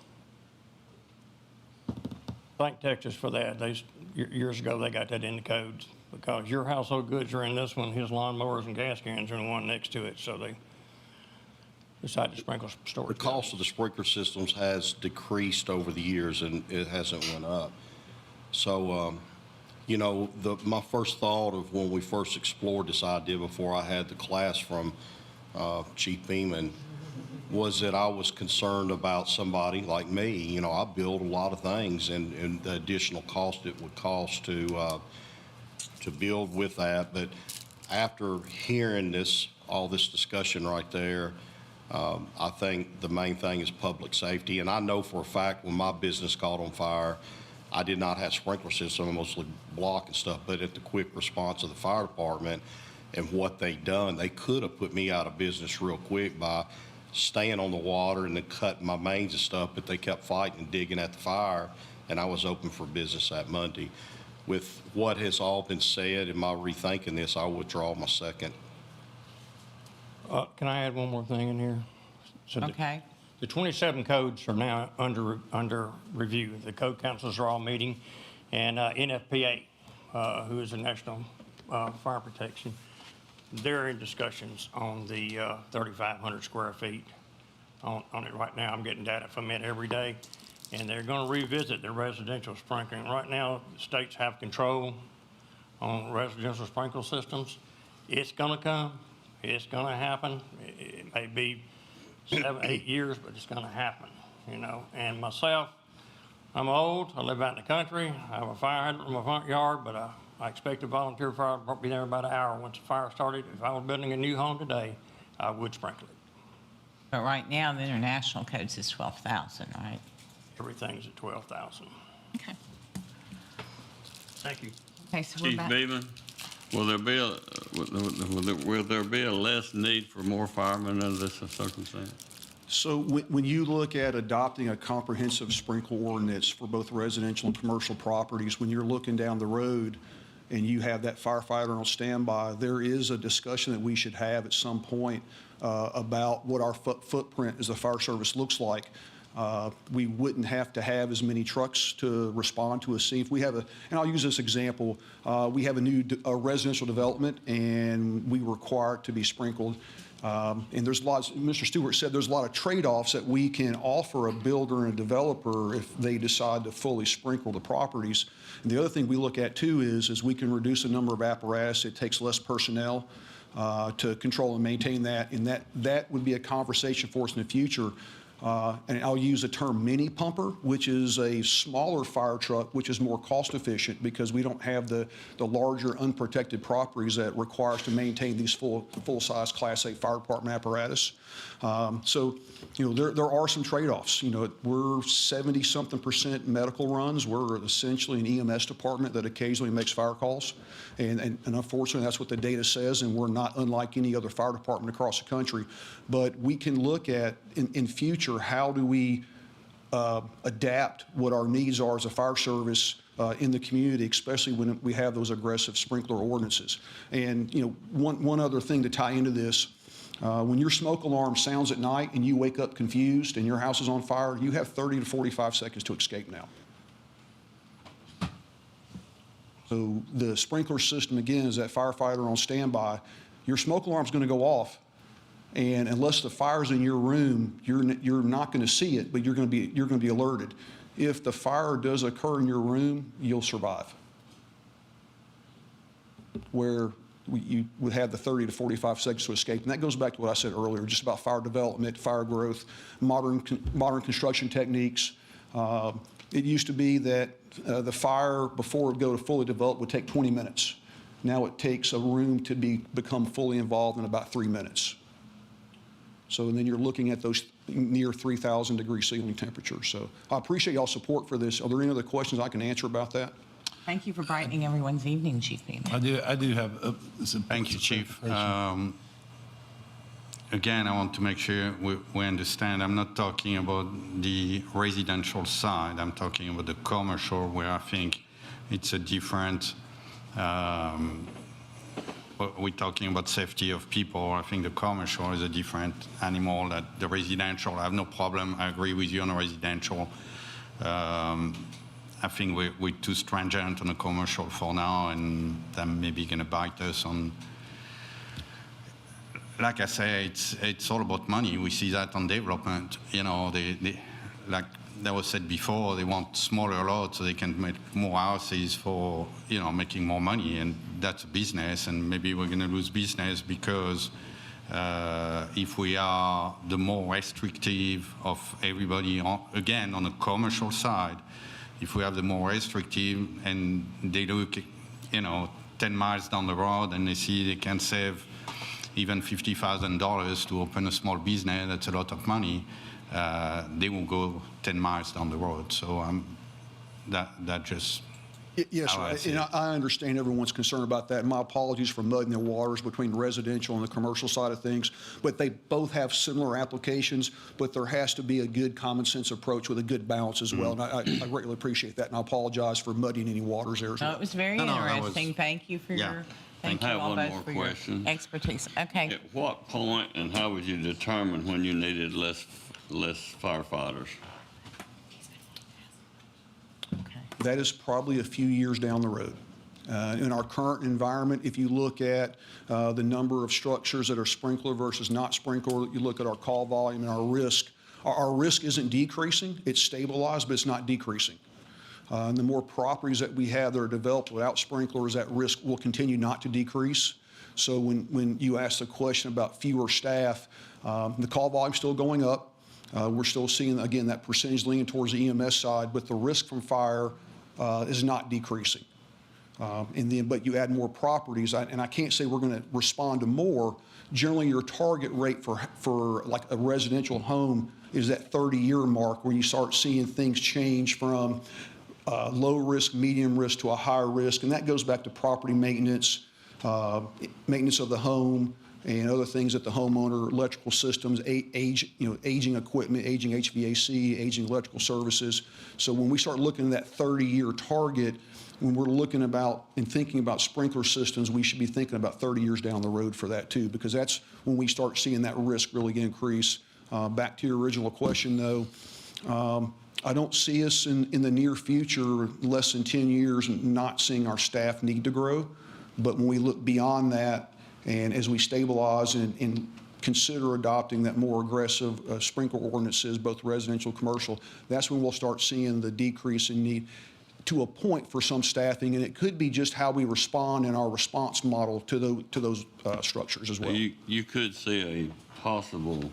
Thank Texas for that. Years ago, they got that in the codes because your household goods are in this one, his lawnmowers and gas cans are in the one next to it, so they decided to sprinkle storage. The cost of the sprinkler systems has decreased over the years, and it hasn't went up. So, my first thought of when we first explored this idea before I had the class from Chief Beeman was that I was concerned about somebody like me. I build a lot of things, and the additional cost it would cost to build with that. But after hearing all this discussion right there, I think the main thing is public safety. And I know for a fact when my business caught on fire, I did not have sprinkler system, mostly block and stuff, but at the quick response of the fire department and what they done, they could have put me out of business real quick by staying on the water and then cutting my mains and stuff, but they kept fighting and digging at the fire, and I was open for business that Monday. With what has all been said and my rethinking this, I withdraw my second. Can I add one more thing in here? So Okay. The 27 codes are now under review. The code councils are all meeting, And NFPA, who is the National Fire Protection, they're in discussions on the 3,500 square feet on it right now. I'm getting data from it every day. And they're going to revisit the residential sprinkling. Right now, the states have control on residential sprinkler systems. It's going to come. It's going to happen. It may be 7, 8 years, but it's going to happen, you know. And myself, I'm old. I live out in the country. I have a fire hydrant in my front yard, but I expect a volunteer fire to be there about an hour once the fire started. If I was building a new home today, I would sprinkle it. But right now, the international code is 12,000, right? Everything's at 12,000. Okay. Thank you. Okay, so we're Chief back. Beeman, will there be a less need for more firemen under this circumstance? So when you look at adopting a comprehensive sprinkler ordinance for both residential and commercial properties, when you're looking down the road and you have that firefighter on standby, there is a discussion that we should have at some point about what our footprint as a fire service looks like. We wouldn't have to have as many trucks to respond to a scene. If we have and I'll use this example, we have a new residential development and we require it to be sprinkled. And there's lots, Mr. Stewart said there's a lot of trade-offs that we can offer a builder and a developer if they decide to fully sprinkle the properties. And the other thing we look at too is we can reduce the number of apparatus. It takes less personnel to control and maintain that. And that would be a conversation for us in the future. And I'll use the term mini pumper, which is a smaller fire truck, which is more cost efficient because we don't have the larger unprotected properties that require us to maintain these full-size Class A fire department apparatus. So, you know, there are some trade-offs. You know, we're 70-something% medical runs. We're essentially an EMS department that occasionally makes fire calls. And unfortunately, that's what the data says, and we're not unlike any other fire department across the country. But we can look at, in future, how do we adapt what our needs are as a fire service in the community, especially when we have those aggressive sprinkler ordinances. And, you know, one other thing to tie into this, when your smoke alarm sounds at night and you wake up confused and your house is on fire, you have 30 to 45 seconds to escape now. So the sprinkler system, again, is that firefighter on standby. Your smoke alarm is going to go off, and unless the fire's in your room, you're not going to see it, but you're going to be alerted. If the fire does occur in your room, you'll survive. Where you would have the 30 to 45 seconds to escape, and that goes back to what I said earlier, just about fire development, fire growth, modern construction techniques. It used to be that the fire, before it would go to fully develop, would take 20 minutes. Now it takes a room to become fully involved in about 3 minutes. So and then you're looking at those near 3,000 degree ceiling temperatures. So I appreciate y'all's support for this. Are there any other questions I can answer about that? Thank you for brightening everyone's evening, Chief Beeman. I do have some. Thank you, Chief. Again, I want to make sure we understand. I'm not talking about the residential side. I'm talking about the commercial, where I think it's a different. We're talking about safety of people. I think the commercial is a different animal than the residential. I have no problem. I agree with you on the residential. I think we're too stringent on the commercial for now, and that may be going to bite us on. Like I say, it's all about money. We see that on development. You know, they like that was said before, they want smaller lots so they can make more houses for, you know, making more money, and that's a business, and maybe we're going to lose business because if we are the more restrictive of everybody, again, on the commercial side, if we have the more restrictive and they look, you know, 10 miles down the road and they see they can save even $50,000 to open a small business, that's a lot of money, they will go 10 miles down the road. So that just... Yes, and I understand everyone's concerned about that. My apologies for muddying the waters between the residential and the commercial side of things, but they both have similar applications, but there has to be a good common sense approach with a good balance as well. And I greatly appreciate that, and I apologize for muddying any waters there. No, it was very interesting. Thank you for your... Thank you all both for your expertise. Okay. At what point and how would you determine when you needed less firefighters? Okay. That is probably a few years down the road. In our current environment, if you look at the number of structures that are sprinkler versus not sprinkler, you look at our call volume and our risk isn't decreasing. It's stabilized, but it's not decreasing. And the more properties that we have that are developed without sprinklers, that risk will continue not to decrease. So when you ask the question about fewer staff, the call volume's still going up. We're still seeing, again, that percentage leaning towards the EMS side, but the risk from fire is not decreasing. But you add more properties, and I can't say we're going to respond to more. Generally, your target rate for like a residential home is that 30-year mark where you start seeing things change from low risk, medium risk to a higher risk, and that goes back to property maintenance, maintenance of the home, and other things that the homeowner, electrical systems, aging equipment, aging HVAC, aging electrical services. So when we start looking at that 30-year target, when we're looking about and thinking about sprinkler systems, we should be thinking about 30 years down the road for that too, because that's when we start seeing that risk really increase. Back to your original question though, I don't see us in the near future, less than 10 years, not seeing our staff need to grow. But when we look beyond that, and as we stabilize and consider adopting that more aggressive sprinkler ordinances, both residential and commercial, that's when we'll start seeing the decrease in need to a point for some staffing, and it could be just how we respond in our response model to those structures as well. You could see a possible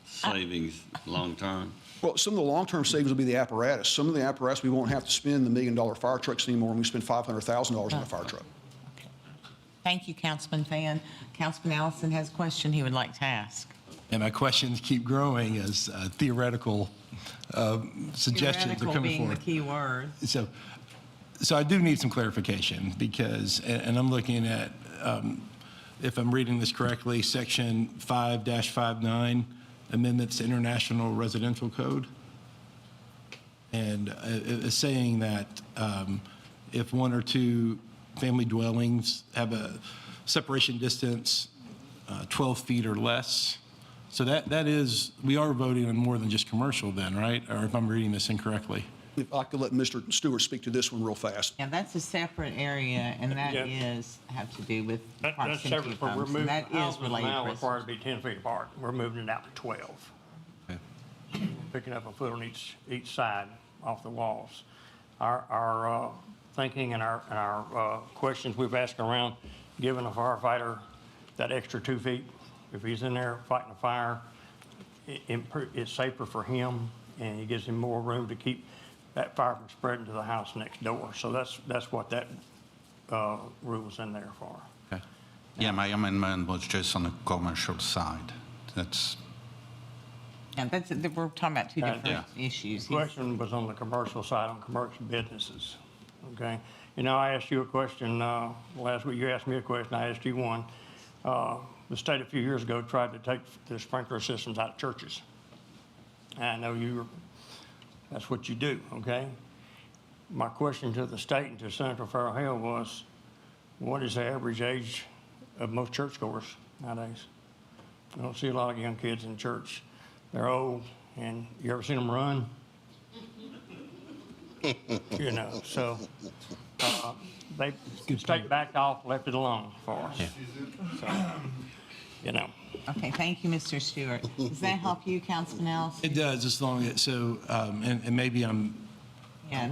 savings long-term. Well, some of the long-term savings will be the apparatus. Some of the apparatus, we won't have to spend the $1 million fire trucks anymore, and we spend $500,000 on a fire truck. Thank you, Councilman Fan. Councilman Allison has a question he would like to ask. And my questions keep growing as theoretical suggestions are coming being forward. the key word. So I do need some clarification because, and I'm looking at, if I'm reading this correctly, section 5-59, amendments to International Residential Code. And it's saying that if one or two family dwellings have a separation distance 12 feet or less, so that is, we are voting on more than just commercial then, right? Or if I'm reading this incorrectly. If I could let Mr. Stewart speak to this one real fast. Yeah, that's a separate area, and that have to do with That's proximity separate, of but we're homes, and moving, that is houses related now to required to be 10 feet apart. We're moving it out to 12. Okay. Picking up a foot on each side off the walls. Our thinking and our questions we've asked around, giving a firefighter that extra 2 feet, if he's in there fighting a fire, it's safer for him, and it gives him more room to keep that fire from spreading to the house next door. So that's what that rule's in there for. Okay. Yeah, my amendment was just on the commercial side. That's, And we're talking about two different yeah. issues. The question was on the commercial side, on commercial businesses, okay? You know, I asked you a question last week. You asked me a question, I asked you one. The state a few years ago tried to take the sprinkler systems out of churches. And I know that's what you do, okay? My question to the state and to Senator Farrell was, what is the average age of most churchgoers nowadays? I don't see a lot of young kids in church. They're old, and you ever seen them run? You know, so the state backed off, left it alone for us. Yeah. So, you know. Okay, thank you, Mr. Stewart. Does that help you, Councilman Allison? It does, as long as, so, and maybe I'm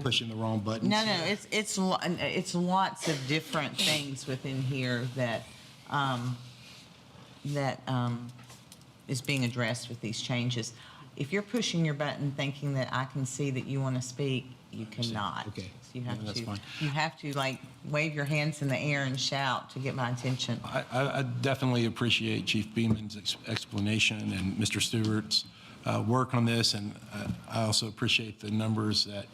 pushing the wrong buttons. No, it's lots of different things within here that is being addressed with these changes. If you're pushing your button thinking that I can see that you want to speak, you cannot. Okay. So That's fine. you have to like wave your hands in the air and shout to get my attention. I definitely appreciate Chief Beeman's explanation and Mr. Stewart's work on this, and I also appreciate the numbers that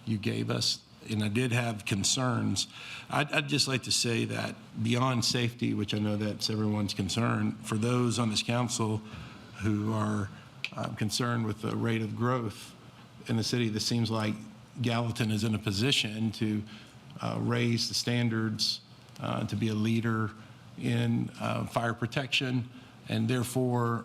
you gave us. And I did have concerns. I'd just like to say that beyond safety, which I know that's everyone's concern, for those on this council who are concerned with the rate of growth in the city, this seems like Gallatin is in a position to raise the standards, to be a leader in fire protection, and therefore,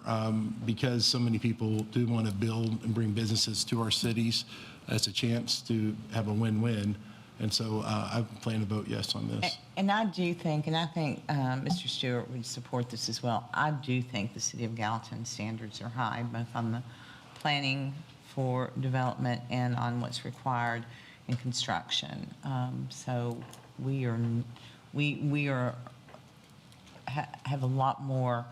because so many people do want to build and bring businesses to our cities, it's a chance to have a win-win. And so I plan to vote yes on this. And I do think, and I think Mr. Stewart would support this as well, I do think the City of Gallatin standards are high, both on the planning for development and on what's required in construction. So we have a lot more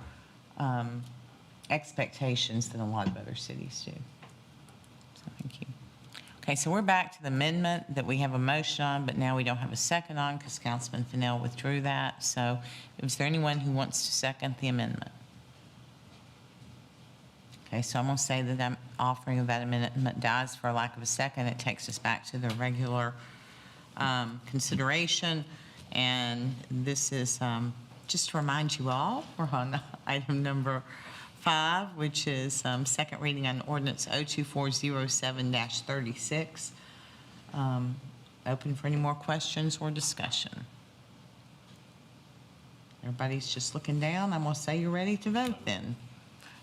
expectations than a lot of other cities do. So thank you. Okay, so we're back to the amendment that we have a motion on, but now we don't have a second on because Councilman Fennell withdrew that. So is there anyone who wants to second the amendment? Okay, so I'm going to say that that offering of that amendment dies for lack of a second. It takes us back to the regular consideration. And this is, just to remind you all, we're on item number 5, which is second reading on ordinance 02407-36. Open for any more questions or discussion. Everybody's just looking down. I'm going to say you're ready to vote then.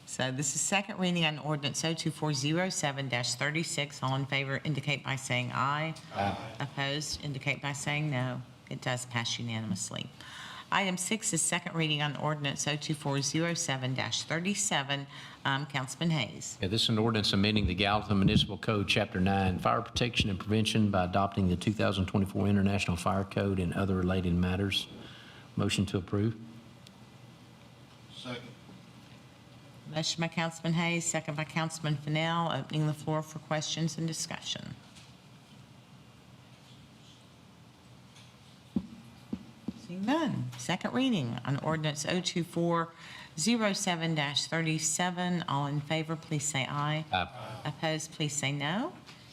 So this is second reading on ordinance 02407-36. All in favor indicate by saying aye. Aye. Opposed indicate by saying no. It does pass unanimously. Item 6 is second reading on ordinance 02407-37. Councilman Hayes. Yeah, this is an ordinance amending the Gallatin Municipal Code, Chapter 9, Fire Protection and Prevention by adopting the 2024 International Fire Code and other related matters. Motion to approve. Second. Motion by Councilman Hayes, second by Councilman Fennell. Opening the floor for questions and discussion. Seeing none. Second reading on ordinance 02407-37. All in favor, please say aye. Aye. Opposed, please say no.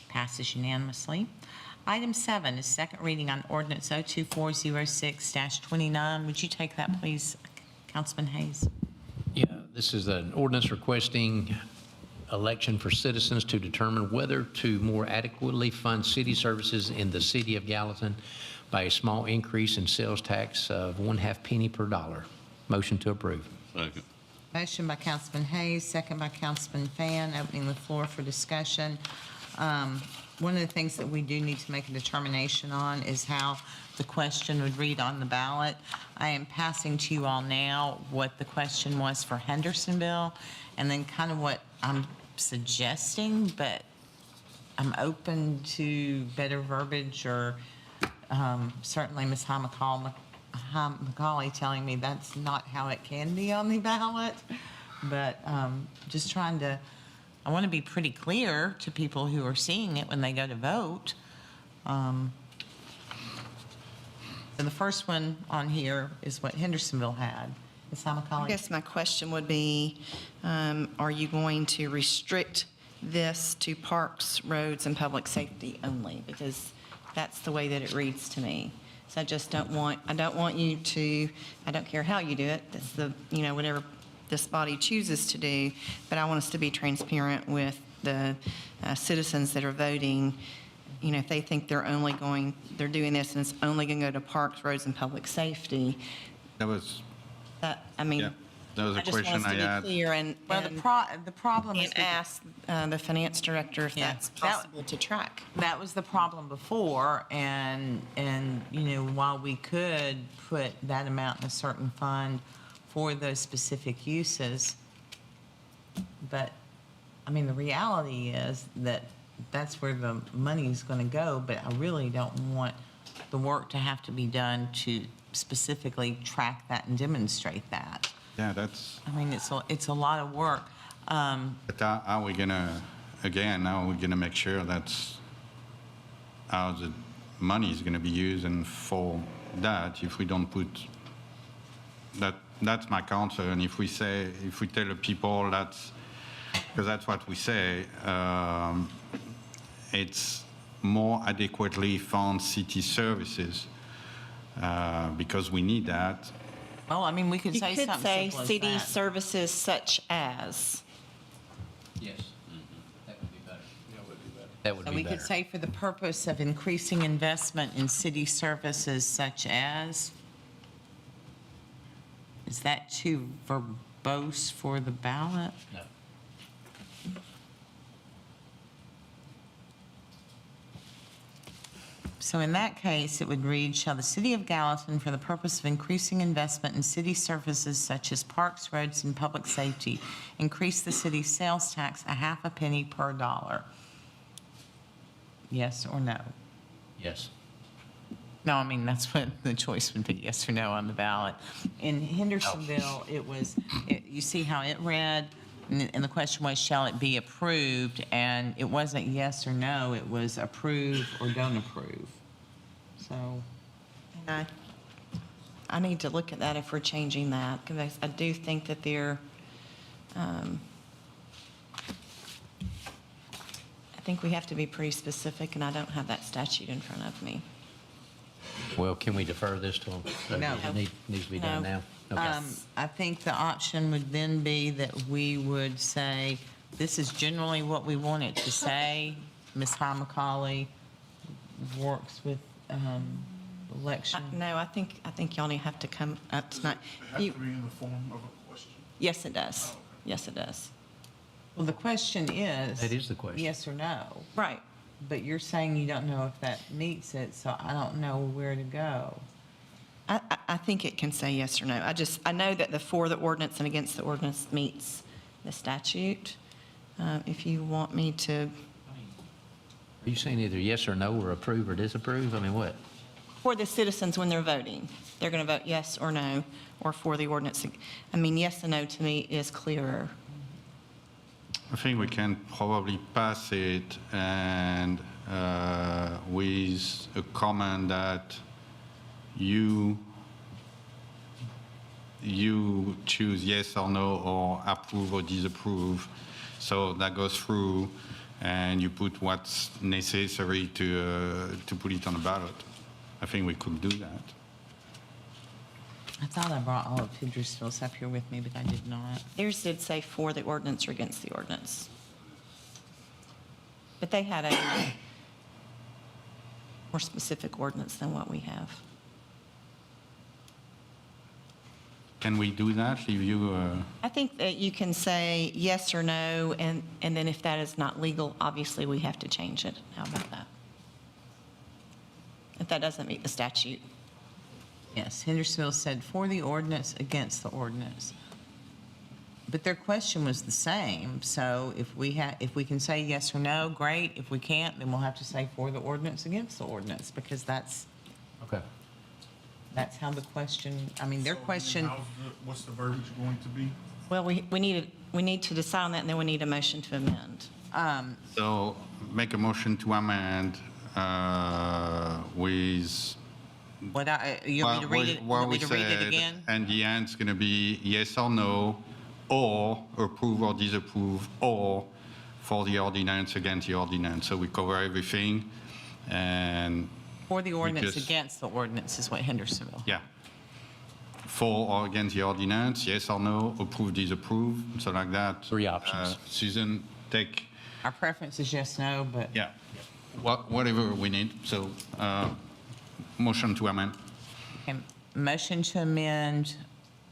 Passes unanimously. Item 7 is second reading on ordinance 02406-29. Would you take that, please, Councilman Hayes? Yeah, this is an ordinance requesting election for citizens to determine whether to more adequately fund city services in the city of Gallatin by a small increase in sales tax of 1/2 penny per dollar. Motion to approve. Second. Motion by Councilman Hayes, second by Councilman Fan. Opening the floor for discussion. One of the things that we do need to make a determination on is how the question would read on the ballot. I am passing to you all now what the question was for Hendersonville and then kind of what I'm suggesting, but I'm open to better verbiage or certainly Ms. McCauley telling me that's not how it can be on the ballot. But just trying to, I want to be pretty clear to people who are seeing it when they go to vote. So the first one on here is what Hendersonville had. Ms. McCauley? I guess my question would be, are you going to restrict this to parks, roads, and public safety only? Because that's the way that it reads to me. So I just don't want you to, I don't care how you do it, that's the, whatever this body chooses to do, but I want us to be transparent with the citizens that are voting. If they think they're doing this and it's only going to go to parks, roads, and public safety. That was, That a question I just want us to had. be clear and The problem is ask the finance director if Yeah. that's possible to track. that was the problem before, and while we could put that amount in a certain fund for those specific uses, but the reality is that that's where the money is going to go, but I really don't want the work to have to be done to specifically track that and demonstrate that. Yeah, that's, It's a lot of work. but how are we gonna make sure that's how the money is gonna be used and for that if we don't put that? That's my concern. If we tell the people because that's what we say, it's more adequately fund city services because we need that. Well, we could say You could something say simple as city that. services such as. Yes. That would be better. That would So be we better. could say for the purpose of increasing investment in city services such as, is that too verbose for the ballot? No. So in that case, it would read, shall the city of Gallatin, for the purpose of increasing investment in city services such as parks, roads, and public safety, increase the city's sales tax a half a penny per dollar? Yes or no? Yes. No, I mean, that's what the choice would be, yes or no on the ballot. In Hendersonville, you see how it read, and the question was, shall it be approved? And it wasn't yes or no, it was approve or don't approve. So, And I need to look at that if we're changing that, because I do think that I think we have to be pretty specific, and I don't have that statute in front of me. Well, can we defer this to them? No. It needs to be done No. now? Okay. I think the option would then be that we would say, this is generally what we want it to say. Ms. High McCauley works with election. No, I think y'all have to come up tonight. It has to be in the form of a question. Yes, it does. Yes, it does. Well, the question is. That is the question. Yes or no. Right. But you're saying you don't know if that meets it, so I don't know where to go. I think it can say yes or no. I know that the for the ordinance and against the ordinance meets the statute. If you want me to, Are you saying either yes or no, or approve or disapprove? I mean, what? for the citizens when they're voting, they're going to vote yes or no, or for the ordinance. I mean, yes and no to me is clearer. I think we can probably pass it and with a comment that you choose yes or no, or approve or disapprove. So that goes through, and you put what's necessary to put it on the ballot. I think we could do that. I thought I brought all of Hendersonville's up here with me, but I did not. Theirs did say for the ordinance or against the ordinance. But they had a more specific ordinance than what we have. Can we do that? Leave you, I think that you can say yes or no, and then if that is not legal, obviously we have to change it. How about that? If that doesn't meet the statute. Yes, Hendersonville said for the ordinance, against the ordinance. But their question was the same, so if we can say yes or no, great. If we can't, then we'll have to say for the ordinance, against the ordinance, because that's Okay. how the question, I mean, their question, What's the verbiage going to be? Well, we need to decide on that, and then we need a motion to amend. so make a motion to amend with. you want me to read it? You What want me we to read it said, again? and the answer's going to be yes or no, or approve or disapprove, or for the ordinance, against the ordinance. So we cover everything, and For the ordinance, because- against the ordinance is what Hendersonville. yeah. For or against the ordinance, yes or no, approve, disapprove, so like that. 3 options. Susan, take, Our preference is yes, no, but yeah, whatever we need. So motion to amend. okay, motion to amend,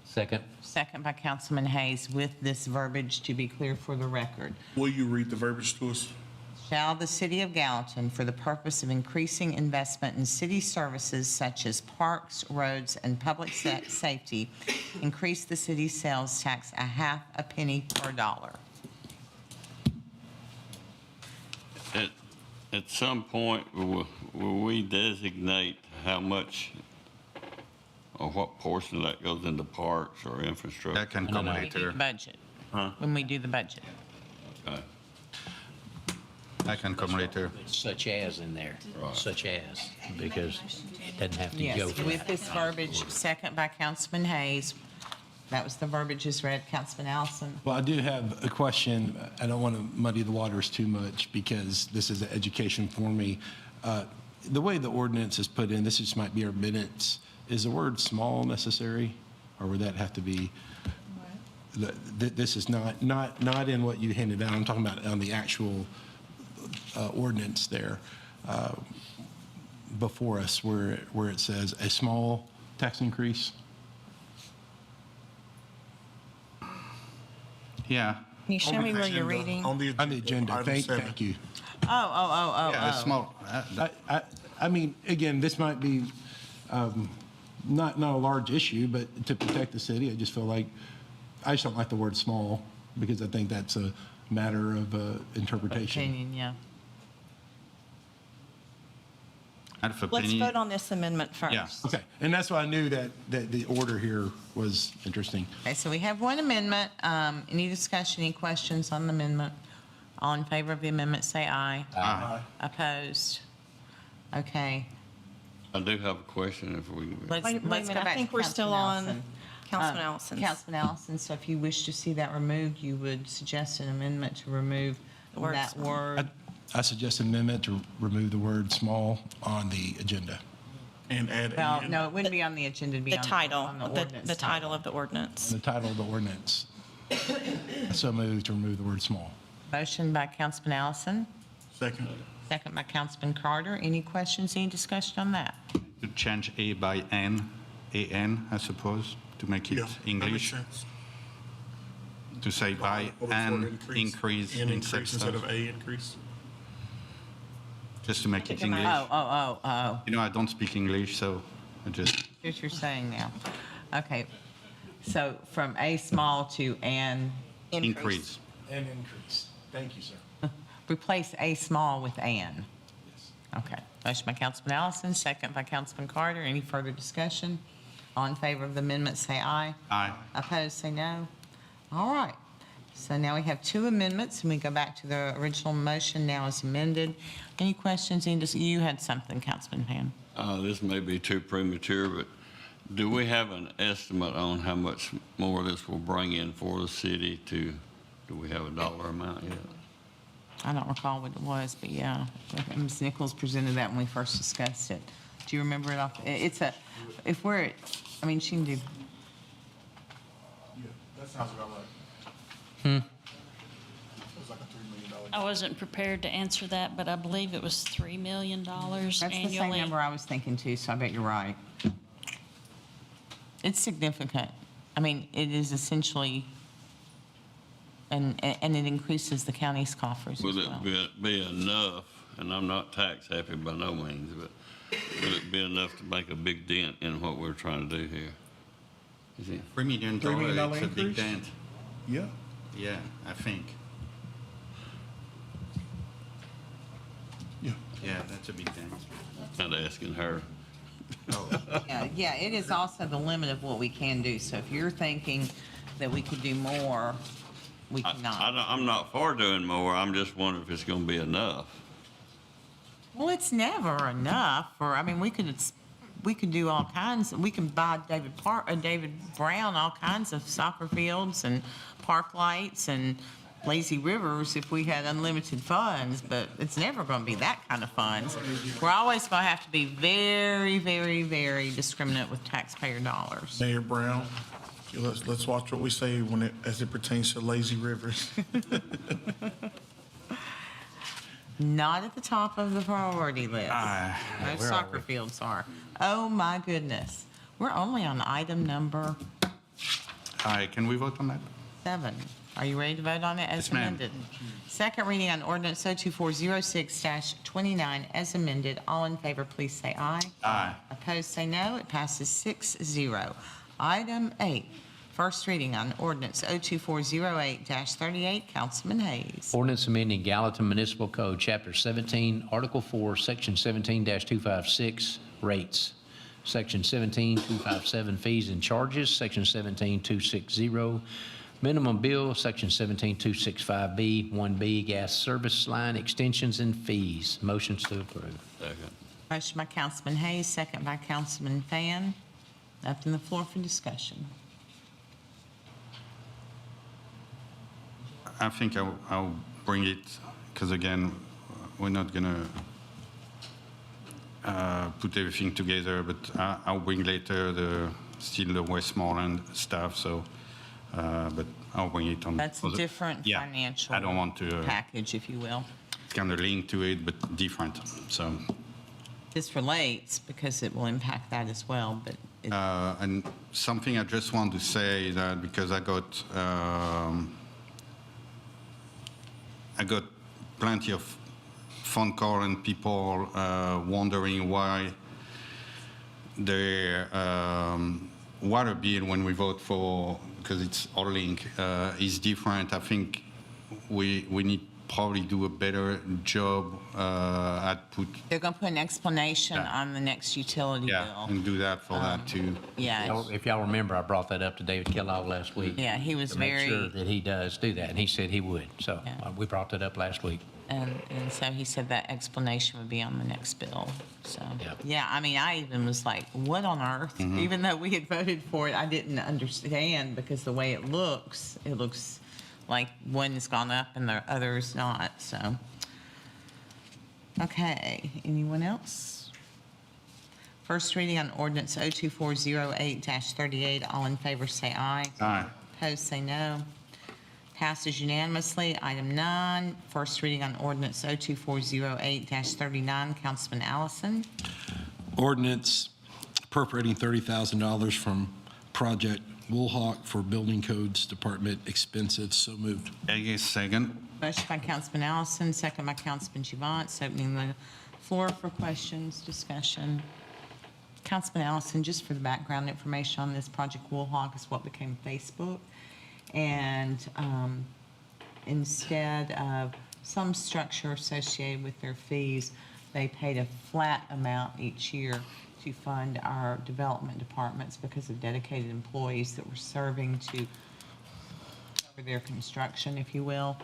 Second. second by Councilman Hayes, with this verbiage to be clear for the record. Will you read the verbiage to us? Shall the city of Gallatin, for the purpose of increasing investment in city services such as parks, roads, and public safety, increase the city's sales tax a half a penny per dollar? At some point, will we designate how much or what portion of that goes into parks or infrastructure? That can No, come no. When we do later. the budget. Huh? When we do the budget. Okay. That can come later. Such as in there, Right. such as, because it doesn't have to go Yes, for with that. this verbiage, second by Councilman Hayes. That was the verbiage as read. Councilman Allison? Well, I do have a question. I don't want to muddy the waters too much because this is an education for me. The way the ordinance is put in, this just might be our minutes. Is the word small necessary, or would that have to be? This is not in what you handed out. I'm talking about on the actual ordinance there before us, where it says a small tax increase. Yeah. Can you show me where you're reading? On the On the agenda. item 7. Thank you. Oh. Yeah, small. I mean, again, this might be not a large issue, but to protect the city, I just feel like, I just don't like the word small, because I think that's a matter of interpretation. Opinion, yeah. Out of Let's opinion, vote on this amendment first. Yeah. Okay, and that's why I knew that the order here was interesting. Okay, so we have one amendment. Any discussion, any questions on the amendment? All in favor of the amendment, say aye. Aye. Opposed? Okay. I do have a question if we, Let's Wait a go minute, back I to think we're still Councilman on Allison. Councilman Allison's. Councilman Allison, so if you wish to see that removed, you would suggest an amendment to remove The word that small. word. I suggest an amendment to remove the word small on the agenda. And add Well, and. no, it wouldn't be on the agenda, it'd be The on title, on the the ordinance title of the ordinance. The title of the ordinance. So moved to remove the word small. Motion by Councilman Allison, Second. second by Councilman Carter. Any questions, any discussion on that? to change A by N, A-N, I suppose, to make it Yeah, that makes English, sense. to say by Over N for increase N instead increase instead of, of A increase. just to make it Take 'em English. Oh. You know, I don't speak English, so I just, Here's what you're saying now. Okay, so from A small to an, increase. And increase. Thank you, sir. replace A small with an. Okay, motion by Councilman Allison, second by Councilman Carter. Any further discussion? All in favor of the amendment, say aye. Aye. Opposed, say no. All right. So now we have two amendments, and we go back to the original motion now as amended. Any questions? You had something, Councilman Pan. this may be too premature, but do we have an estimate on how much more this will bring in for the city do we have a dollar amount yet? I don't recall what it was, but yeah, Ms. Nichols presented that when we first discussed it. Do you remember it off? It's a, if we're at, I mean, she can do, Yeah, that sounds about right. It was like a $3 million. I wasn't prepared to answer that, but I believe it was $3 million annually. that's the same number I was thinking too, so I bet you're right. It's significant. I mean, it is essentially, and it increases the county's coffers as Will well. it be enough, and I'm not tax happy by no means, but will it be enough to make a big dent in what we're trying to do here? Is it? $3 million, $3 million it's a big increase? dent. Yeah. Yeah, I think. Yeah. Yeah, that's a big dent. Not asking her. Yeah, it is also the limit of what we can do. So if you're thinking that we could do more, we cannot. I'm not for doing more, I'm just wondering if it's gonna be enough. Well, it's never enough, or, I mean, we could do all kinds, we can buy David Brown all kinds of soccer fields and park lights and lazy rivers if we had unlimited funds, but it's never going to be that kind of funds. We're always going to have to be very, very, very discriminate with taxpayer dollars. Mayor Brown, let's watch what we say as it pertains to lazy rivers. Not at the top of the priority list. Most where are soccer we? fields are. Oh, my goodness. We're only on item number Aye, can we vote on that? 7. Are you ready to vote on it as Yes, ma'am. amended? Second reading on ordinance 02406-29 as amended. All in favor, please say aye. Aye. Opposed, say no. It passes 6-0. Item 8, first reading on ordinance 02408-38. Councilman Hayes. Ordinance amending Gallatin Municipal Code, Chapter 17, Article 4, Section 17-256, rates. Section 17-257, fees and charges. Section 17-260, minimum bill. Section 17-265B, 1B, gas service line extensions and fees. Motions to approve. Second. Motion by Councilman Hayes, second by Councilman Fan. Open the floor for discussion. I think I'll bring it, because again, we're not gonna put everything together, but I'll bring later still the Westmoreland stuff, so, but I'll bring it on. That's a different Yeah, financial I don't want to package, if you will. kind of link to it, but different, so. This relates because it will impact that as well, but it- And something I just want to say that because I got plenty of phone call and people wondering why their water bill when we vote for, because it's Orlink, is different. I think we need probably do a better job at put, They're going to put an explanation Yeah. on the next utility yeah, bill. and do that for that too. Yeah, If y'all remember, I brought that up to David Kellogg last week. yeah, he was To make sure very, that he does do that, and he said he would. So Yeah. we brought that up last week. and so he said that explanation would be on the next bill, so. Yeah. Yeah, I mean, I even was like, what on earth? Even though we had voted for it, I didn't understand because the way it looks like one's gone up and the other's not, so. Okay, anyone else? First reading on ordinance 02408-38. All in favor, say aye. Aye. Opposed, say no. Passes unanimously. Item 9, first reading on ordinance 02408-39. Councilman Allison. Ordinance appropriating $30,000 from Project Woolhawk for Building Codes Department expenses. So moved. Egges, second. Motion by Councilman Allison, second by Councilman Javance. Opening the floor for questions, discussion. Councilman Allison, just for the background information on this, Project Woolhawk is what became Facebook. And instead of some structure associated with their fees, they paid a flat amount each year to fund our development departments because of dedicated employees that were serving to cover their construction, if you will.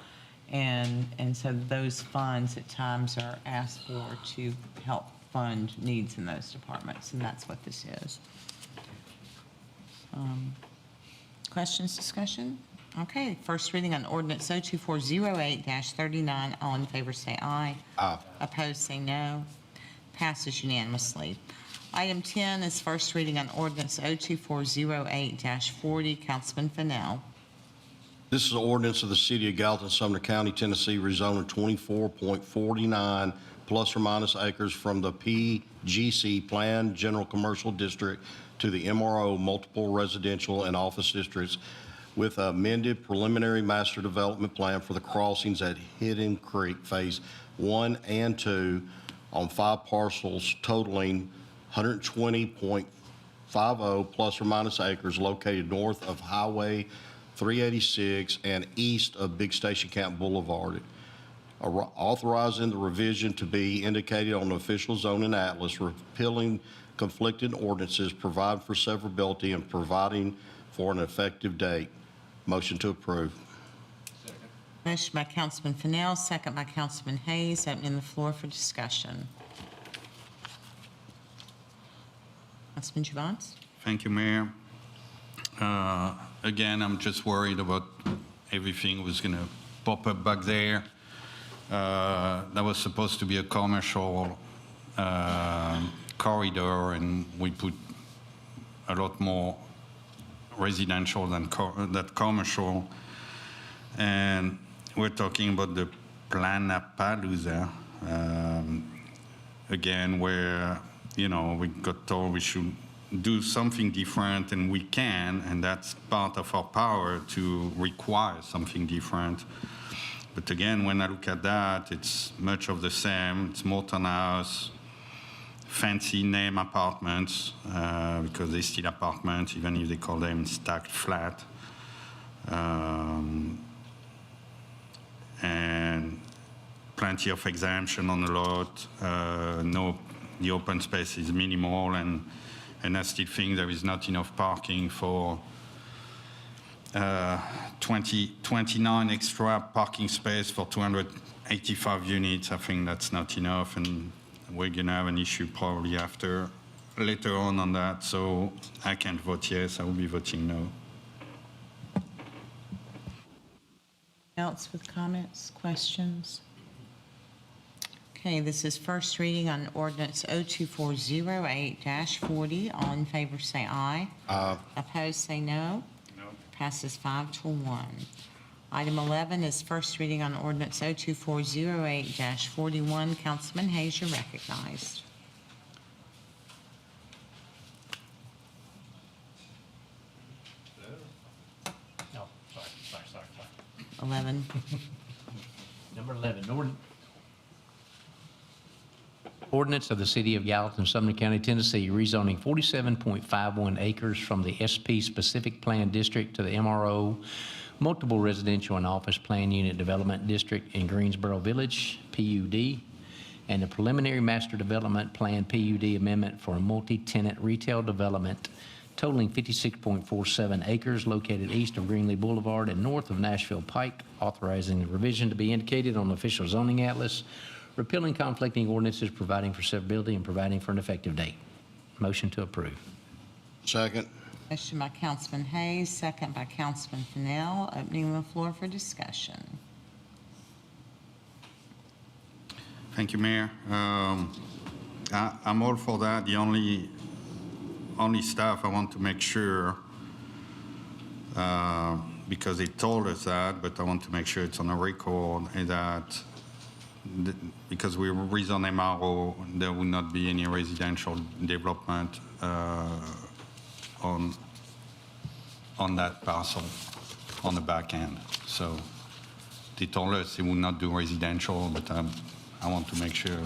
And so those funds at times are asked for to help fund needs in those departments, and that's what this is. Questions, discussion? Okay, first reading on ordinance 02408-39. All in favor say aye. Aye. Opposed, say no. Passes unanimously. Item 10 is first reading on ordinance 02408-40. Councilman Fennell. This is an ordinance of the City of Gallatin, Sumner County, Tennessee, rezoning 24.49 plus or minus acres from the PGC Planned General Commercial District to the MRO Multiple Residential and Office Districts with amended preliminary master development plan for the crossings at Hidden Creek Phase 1 and 2 on 5 parcels totaling 120.50 plus or minus acres located north of Highway 386 and east of Big Station Camp Boulevard. Authorizing the revision to be indicated on the official zoning atlas, repealing conflicting ordinances, providing for severability, and providing for an effective date. Motion to approve. Motion by Councilman Fennell, second by Councilman Hayes. Opening the floor for discussion. Councilman Javance? Thank you, Mayor. Again, I'm just worried about everything was going to pop up back there. That was supposed to be a commercial corridor, and we put a lot more residential than that commercial. And we're talking about the Planapalooza, again, where, you know, we got told we should do something different, and we can, and that's part of our power to require something different. But again, when I look at that, it's much of the same. It's Morton House, fancy name apartments, because they're still apartments, even if they call them stacked flat. And plenty of exemption on the lot. No, the open space is minimal, and I still think there is not enough parking for 29 extra parking space for 285 units. I think that's not enough, and we're going to have an issue probably later on that. So I can't vote yes. I will be voting no. Else with comments, questions? Okay, this is first reading on ordinance 02408-40. All in favor say aye. Aye. Opposed say no. No. Passes 5-1. Item 11 is first reading on ordinance 02408-41. Councilman Hayes, you're recognized. No, sorry. 11. Number 11, ordinance of the City of Gallatin, Sumner County, Tennessee, rezoning 47.51 acres from the SP Specific Plan District to the MRO Multiple Residential and Office Plan Unit Development District in Greensboro Village, PUD, and the Preliminary Master Development Plan PUD amendment for a multi-tenant retail development totaling 56.47 acres located east of Greenlee Boulevard and north of Nashville Pike, authorizing the revision to be indicated on the official zoning atlas, repealing conflicting ordinances, providing for severability, and providing for an effective date. Motion to approve. Second. Motion by Councilman Hayes, second by Councilman Fennell. Opening the floor for discussion. Thank you, Mayor. I'm all for that. The only stuff I want to make sure, because they told us that, but I want to make sure it's on the record, is that because we rezone MRO, there will not be any residential development on that parcel on the back end. So they told us they will not do residential, but I want to make sure,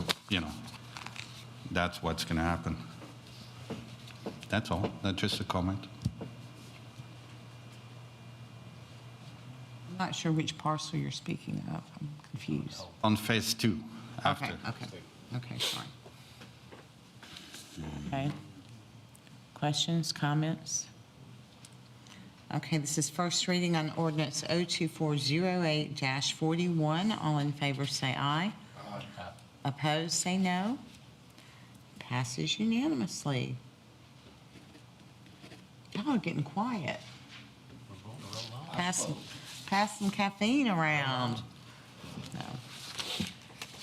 that's what's going to happen. That's all. That's just a comment. I'm not sure which parcel you're speaking of. I'm confused. On phase 2, after. Okay, fine. Okay. Questions, comments? Okay, this is first reading on ordinance 02408-41. All in favor say aye. Aye. Opposed, say no. Passes unanimously. Y'all are getting quiet. Passing caffeine around. No.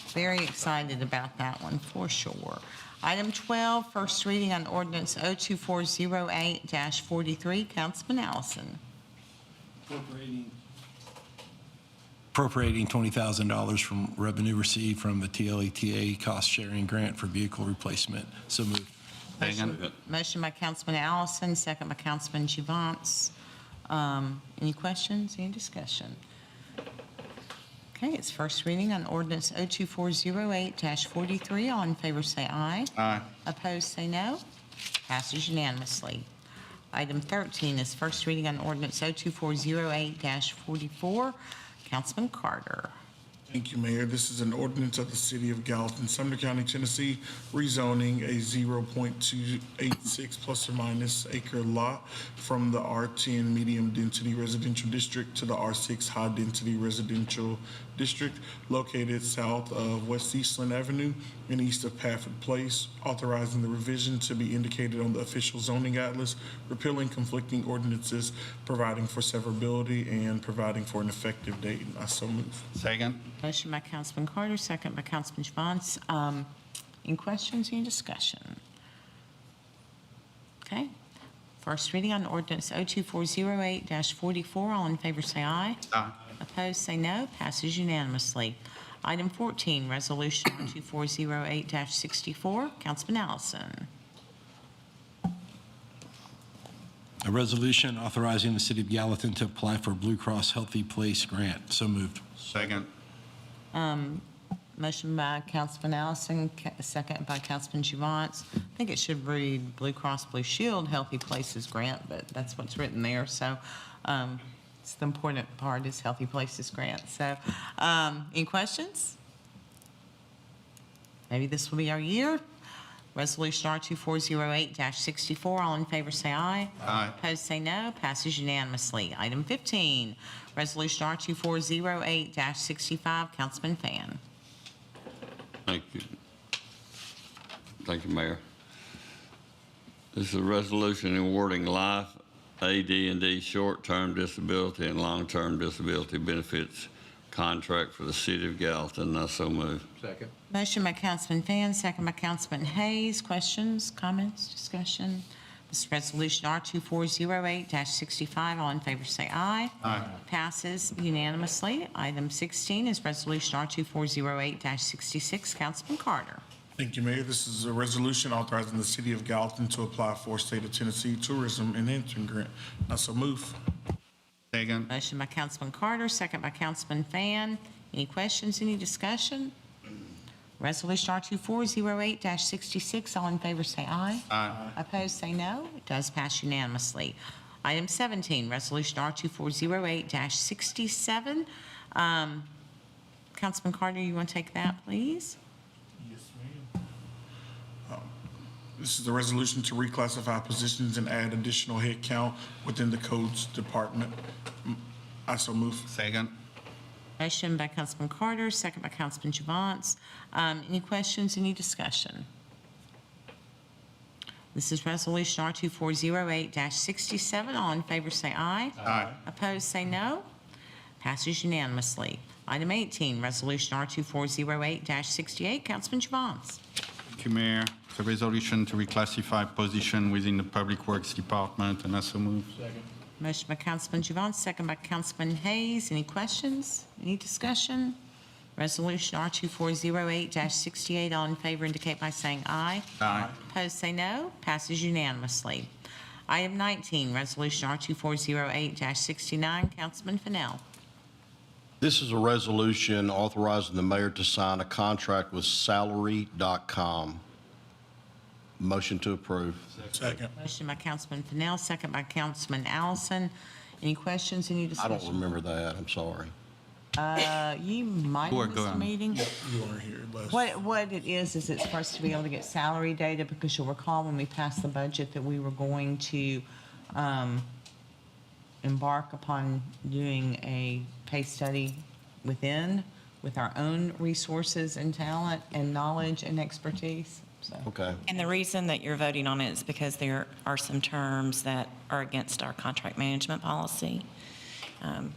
Very excited about that one, for sure. Item 12, first reading on ordinance 02408-43. Councilman Allison. Appropriating $20,000 from revenue received from the TLETA cost-sharing grant for vehicle replacement. So moved. Motion by Councilman Allison, second by Councilman Givance. Any questions, any discussion? Okay, it's first reading on ordinance 02408-43. All in favor say aye. Aye. Opposed, say no. Passes unanimously. Item 13 is first reading on ordinance 02408-44. Councilman Carter. Thank you, Mayor. This is an ordinance of the City of Gallatin, Sumner County, Tennessee, rezoning a 0.286 plus or minus acre lot from the R10 medium density residential district to the R6 high density residential district located south of West Eastland Avenue and east of Pafford Place, authorizing the revision to be indicated on the official zoning atlas, repealing conflicting ordinances, providing for severability, and providing for an effective date. I so move. Second. Motion by Councilman Carter, second by Councilman Givance. Any questions, any discussion? Okay. First reading on ordinance 02408-44. All in favor say aye. Aye. Opposed, say no. Passes unanimously. Item 14, resolution 02408-64. Councilman Allison. A resolution authorizing the City of Gallatin to apply for Blue Cross Healthy Place grant. So moved. Second. Motion by Councilman Allison, second by Councilman Givance. I think it should read Blue Cross Blue Shield Healthy Places Grant, but that's what's written there. So it's the important part is Healthy Places Grant. So any questions? Maybe this will be our year. Resolution R2408-64. All in favor say aye. Aye. Opposed say no. Passes unanimously. Item 15, resolution R2408-65. Councilman Fan. Thank you. Thank you, Mayor. This is a resolution awarding life, AD&D short-term disability and long-term disability benefits contract for the City of Gallatin. I so move. Second. Motion by Councilman Fan, second by Councilman Hayes. Questions, comments, discussion? This is resolution R2408-65. All in favor say aye. Aye. Passes unanimously. Item 16 is resolution R2408-66. Councilman Carter. Thank you, Mayor. This is a resolution authorizing the City of Gallatin to apply for State of Tennessee Tourism Enhancement Grant. I so move. Second. Motion by Councilman Carter, second by Councilman Fan. Any questions, any discussion? Resolution R2408-66, all in favor say aye. Aye. Opposed, say no. It does pass unanimously. Item 17, Resolution R2408-67. Councilman Carter, you want to take that, please? Yes, ma'am. This is a resolution to reclassify positions and add additional headcount within the codes department. I so move. Second. Motion by Councilman Carter, second by Councilman Javance. Any questions, any discussion? This is Resolution R2408-67. All in favor say aye. Aye. Opposed, say no. Passes unanimously. Item 18, Resolution R2408-68. Councilman Javance. Thank you, Mayor. It's a resolution to reclassify position within the Public Works Department, and I so move. Motion by Councilman Javance, second by Councilman Hayes. Any questions? Any discussion? Resolution R2408-68. All in favor indicate by saying aye. Aye. Opposed, say no. Passes unanimously. Item 19, Resolution R2408-69. Councilman Fennell. This is a resolution authorizing the mayor to sign a contract with salary.com. Motion to approve. Second. Motion by Councilman Fennell, second by Councilman Allison. Any questions, any I discussion? don't remember that, I'm sorry. You might Go have missed the on. meeting. You weren't here last. What it is it's for us to be able to get salary data, because you'll recall when we passed the budget that we were going to embark upon doing a pay study with our own resources and talent and knowledge and expertise, so. Okay. And the reason that you're voting on it is because there are some terms that are against our contract management policy.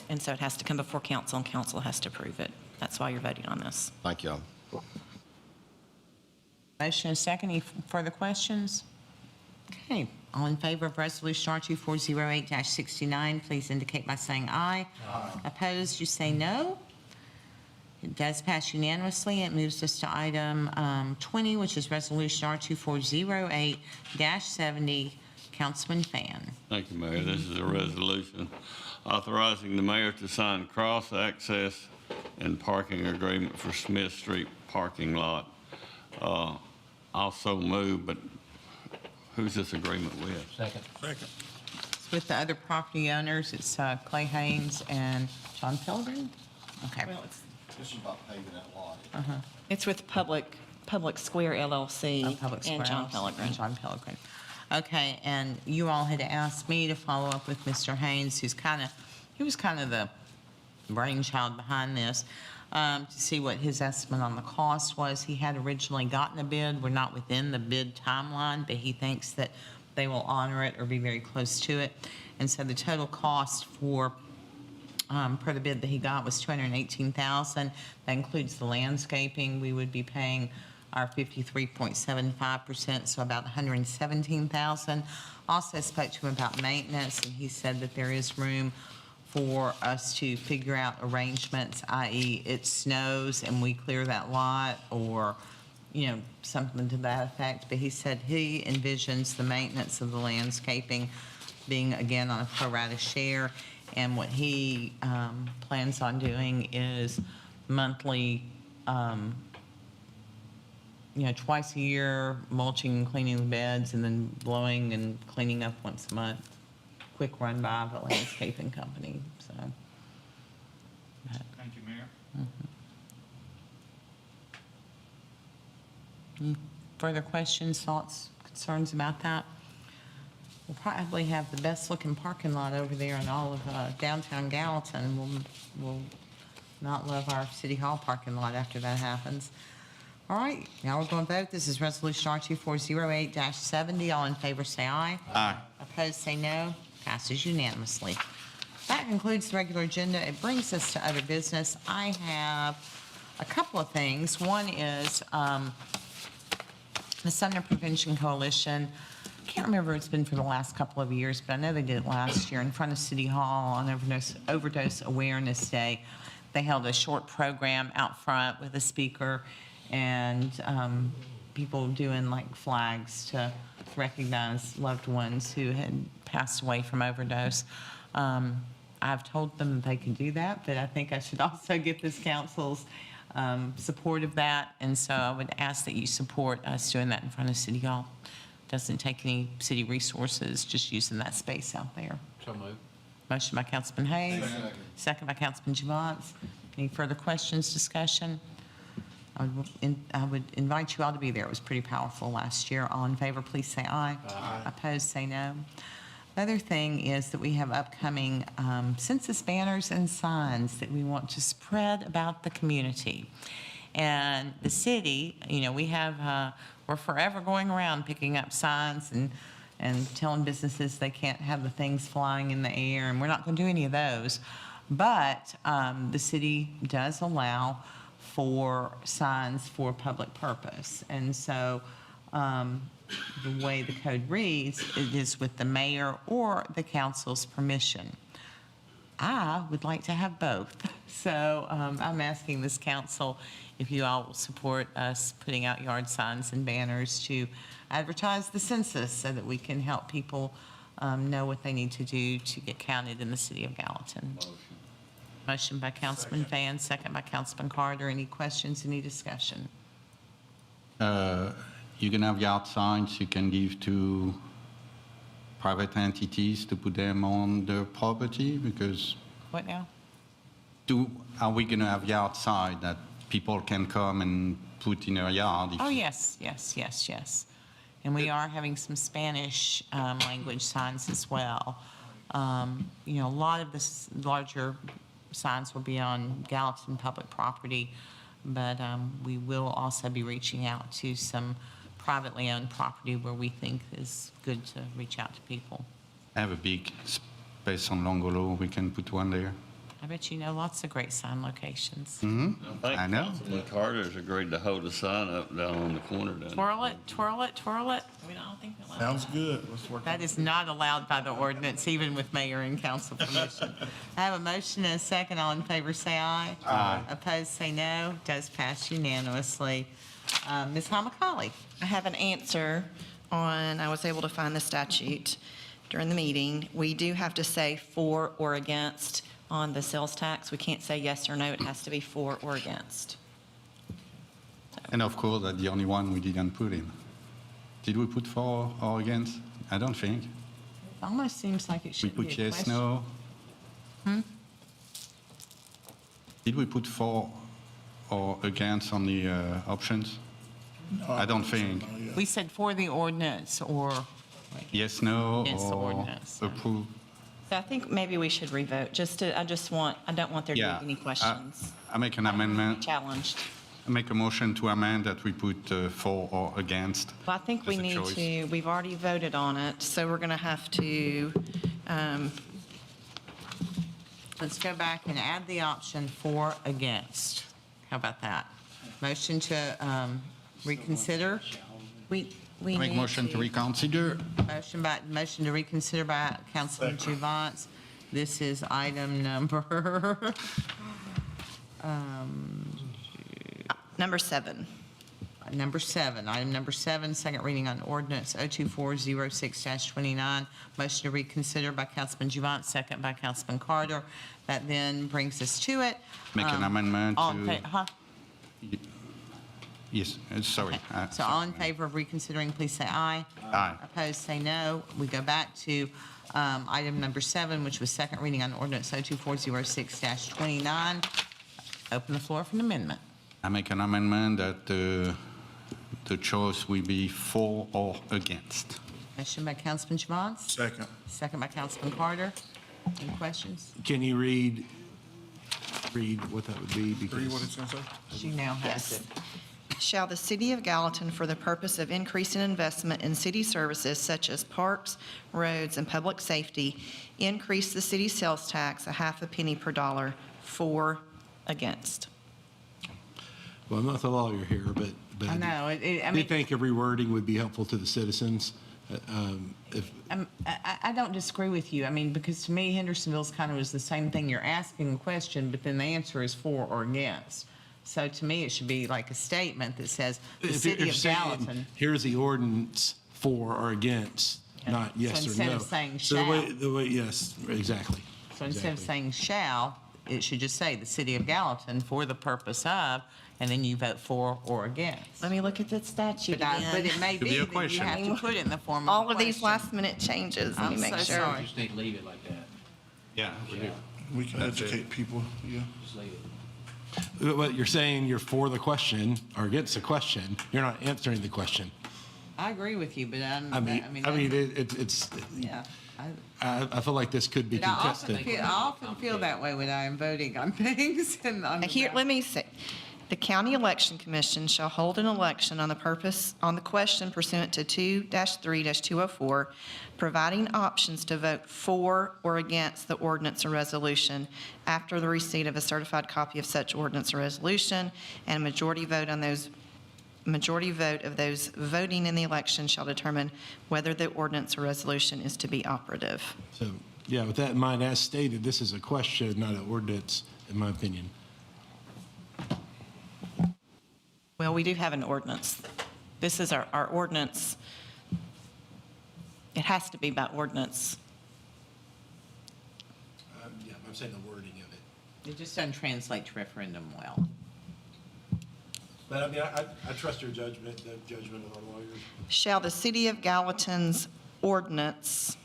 And so it has to come before council, and council has to approve it. That's why you're voting on this. Thank you. Motion and second. Any further questions? Okay. All in favor of Resolution R2408-69, please indicate by saying aye. Aye. Opposed, you say no. It does pass unanimously. It moves us to item 20, which is Resolution R2408-70. Councilman Fan. Thank you, Mayor. This is a resolution authorizing the mayor to sign cross-access and parking agreement for Smith Street parking lot. Also move, but who's this agreement with? Second. Second. It's with the other property owners. It's Clay Haynes and John Pilgrim. Okay. This is about paving that lot. It's with Public Square LLC Public Square and John House Pellegrin. and John Pellegrin. Okay, and you all had asked me to follow up with Mr. Haynes, he was kind of the brainchild behind this, to see what his estimate on the cost was. He had originally gotten a bid. We're not within the bid timeline, but he thinks that they will honor it or be very close to it. And so the total cost for per the bid that he got was $218,000. That includes the landscaping. We would be paying our 53.75%, so about $117,000. Also spoke to him about maintenance, and he said that there is room for us to figure out arrangements, i.e. it snows and we clear that lot, or, something to that effect. But he said he envisions the maintenance of the landscaping being, again, on a pro rata share. And what he plans on doing is monthly, twice a year, mulching and cleaning the beds, and then blowing and cleaning up once a month. Quick run by the landscaping company, so. Thank you, Mayor. Any further questions, thoughts, concerns about that? We'll probably have the best-looking parking lot over there in all of downtown Gallatin. We'll not love our City Hall parking lot after that happens. All right, now we're going to vote. This is Resolution R2408-70. All in favor say aye. Aye. Opposed say no. Passes unanimously. That concludes the regular agenda. It brings us to other business. I have a couple of things. One is the Sumner Prevention Coalition. I can't remember if it's been for the last couple of years, but I know they did it last year in front of City Hall on Overdose Awareness Day. They held a short program out front with a speaker and people doing like flags to recognize loved ones who had passed away from overdose. I've told them they can do that, but I think I should also get this council's support of that, and so I would ask that you support us doing that in front of City Hall. Doesn't take any city resources, just using that space out there. So moved. Motion by Councilman Hayes. Second by Councilman Javance. Any further questions, discussion? I would invite you all to be there. It was pretty powerful last year. All in favor, please say aye. Aye. Opposed, say no. The other thing is that we have upcoming census banners and signs that we want to spread about the community. And the city, we have, we're forever going around picking up signs and telling businesses they can't have the things flying in the air, and we're not going to do any of those. But the city does allow for signs for public purpose. And so the way the code reads, it is with the mayor or the council's permission. I would like to have both. So I'm asking this council if you all will support us putting out yard signs and banners to advertise the census so that we can help people know what they need to do to get counted in the city of Gallatin. Motion by Councilman Van, second by Councilman Carter. Any questions, any discussion? You can have yard signs you can give to private entities to put them on their property, because What now? are we going to have yard sign that people can come and put in their yard? Oh, yes. And we are having some Spanish language signs as well. A lot of the larger signs will be on Gallatin public property, but we will also be reaching out to some privately owned property where we think is good to reach out to people. I have a big space on Longolo. We can put one there. I bet you know lots of great sign locations. I know. Councilman Carter's agreed to hold a sign up down on the corner down there. Twirl it, twirl it, twirl it. I don't think we'll allow Sounds good. Let's work. that is not allowed by the ordinance, even with mayor and council permission. I have a motion and a second. All in favor, say aye. Aye. Opposed, say no. Does pass unanimously. Ms. Hamacali? I have an answer on, I was able to find the statute during the meeting. We do have to say for or against on the sales tax. We can't say yes or no. It has to be for or against. And of course, that's the only one we didn't put in. Did we put for or against? I don't think. It almost seems like it We should be a put yes, question. no. Did we put for or against on the options? I don't think. We said for the ordinance or Yes, no, Against the or ordinance. approve. So I think maybe we should revote, I don't want there to Yeah. be any questions. I make an amendment. Challenged. I make a motion to amend that we put for or against. Well, I think we Just a need choice. to, we've already voted on it, so we're going to have to, let's go back and add the option for against. How about that? Motion to reconsider. we Make need motion to reconsider. Motion to reconsider by Councilman Juvance. This is item number, Number 7. Item number seven, second reading on ordinance 02406-29. Motion to reconsider by Councilman Juvance, second by Councilman Carter. That then brings us to it. Make an amendment All in to- fa- Yes, sorry. So all in favor of reconsidering, please say aye. Aye. Opposed, say no. We go back to item number 7, which was second reading on ordinance 02406-29. Open the floor for an amendment. I make an amendment that the choice will be for or against. Motion by Councilman Juvance, Second. second by Councilman Carter. Any questions? Can you read what that would be? Read what Because it's going to say? She now has Yes. it. Shall the city of Gallatin, for the purpose of increasing investment in city services such as parks, roads, and public safety, increase the city sales tax a half a penny per dollar for against? well, I'm not the lawyer here, but I know, I I mean, think every wording would be helpful to the citizens. If I don't disagree with you. I mean, because to me, Hendersonville's kind of is the same thing. You're asking a question, but then the answer is for or against. So to me, it should be like a statement that says the if city you're of saying, Gallatin. here's the ordinance for or against, not yes or no. instead of saying So the way, yes, exactly. So instead of Exactly. saying shall, it should just say the City of Gallatin for the purpose of, and then you vote for or against. Let me look at the statute But again. it may Could be be a that you question. have to put it in the form of a All of these question. last-minute changes, let me I'm make so sure. sorry. Just need to leave it like that. Yeah, we do. We can That's it. educate people, yeah. Just leave it. What you're saying, you're for the question or against the question. You're not answering the question. I agree with you, but I mean, it's, yeah. I feel like this could be But I contested. often feel that way when I'm voting on things and on the Here, ballot. let me say, the County Election Commission shall hold an election on the question pursuant to 2-3-204, providing options to vote for or against the ordinance or resolution after the receipt of a certified copy of such ordinance or resolution, and a majority vote of those voting in the election shall determine whether the ordinance or resolution is to be operative. So, yeah, with that in mind, as stated, this is a question, not an ordinance, in my opinion. Well, we do have an ordinance. This is our ordinance. It has to be by ordinance. Yeah, I'm saying the wording of it. It just doesn't translate to referendum well. But I mean, I trust your judgment, the judgment of our lawyers. Shall the City of Gallatin's ordinance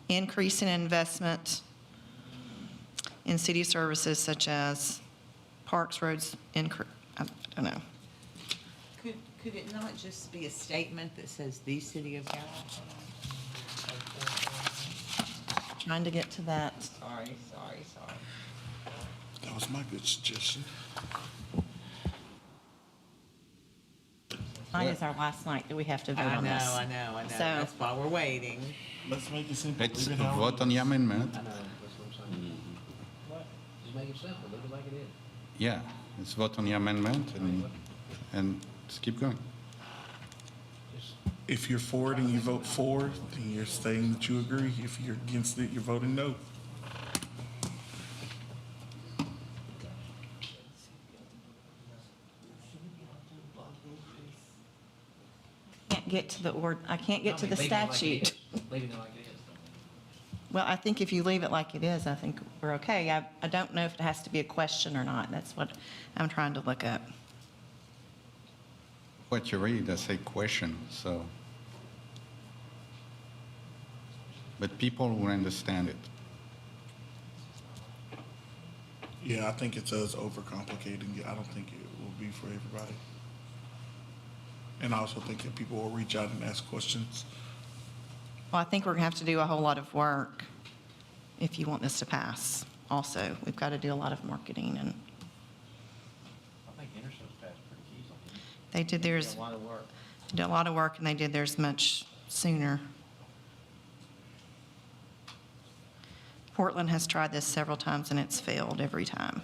increase in investment in city services such as parks, roads, I don't know. Could it not just be a statement that says the City of Gallatin? Trying to get to that. Sorry. That was my good suggestion. Tonight is our last night that we have to vote on this. I know. So- That's why we're waiting. Let's make it simple. Let's Leave it how it vote on the is. amendment. I know, that's what I'm saying. What? Just make it simple, leave it like it is. Yeah, let's vote on the amendment and let's keep going. If you're for it and you vote for, then you're saying that you agree. If you're against it, you're voting no. Can't get to I can't get to the Leave it like it statute. is. Leaving it like it is. Well, I think if you leave it like it is, I think we're okay. I don't know if it has to be a question or not. That's what I'm trying to look up. What you read, I say question, so. But people will understand it. Yeah, I think it's us overcomplicating it. I don't think it will be for everybody. And I also think that people will reach out and ask questions. Well, I think we're going to have to do a whole lot of work if you want this to pass also. We've got to do a lot of marketing, and I think Henderson's passed pretty easily. they did theirs. A lot of work. Did a lot of work, and they did theirs much sooner. Portland has tried this several times, and it's failed every time.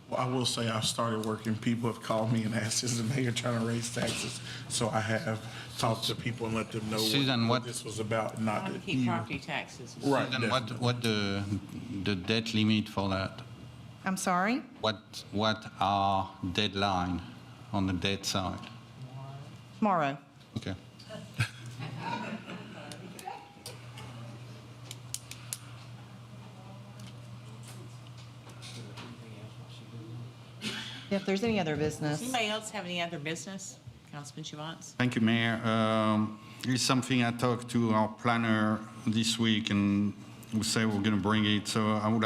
Well, I will say I've started working. People have called me and asked, is the mayor trying to raise taxes? So I have talked to people and let them know Susan, what what- this was about, not Trying to that keep you. property taxes. Right, And definitely. what the debt limit for that? I'm sorry? What are deadline on the debt side? Tomorrow. Okay. If there's any other Does business. anybody else have any other business? Councilman Chuvance? Thank you, Mayor. It's something I talked to our planner this week, and we say we're going to bring it. So I would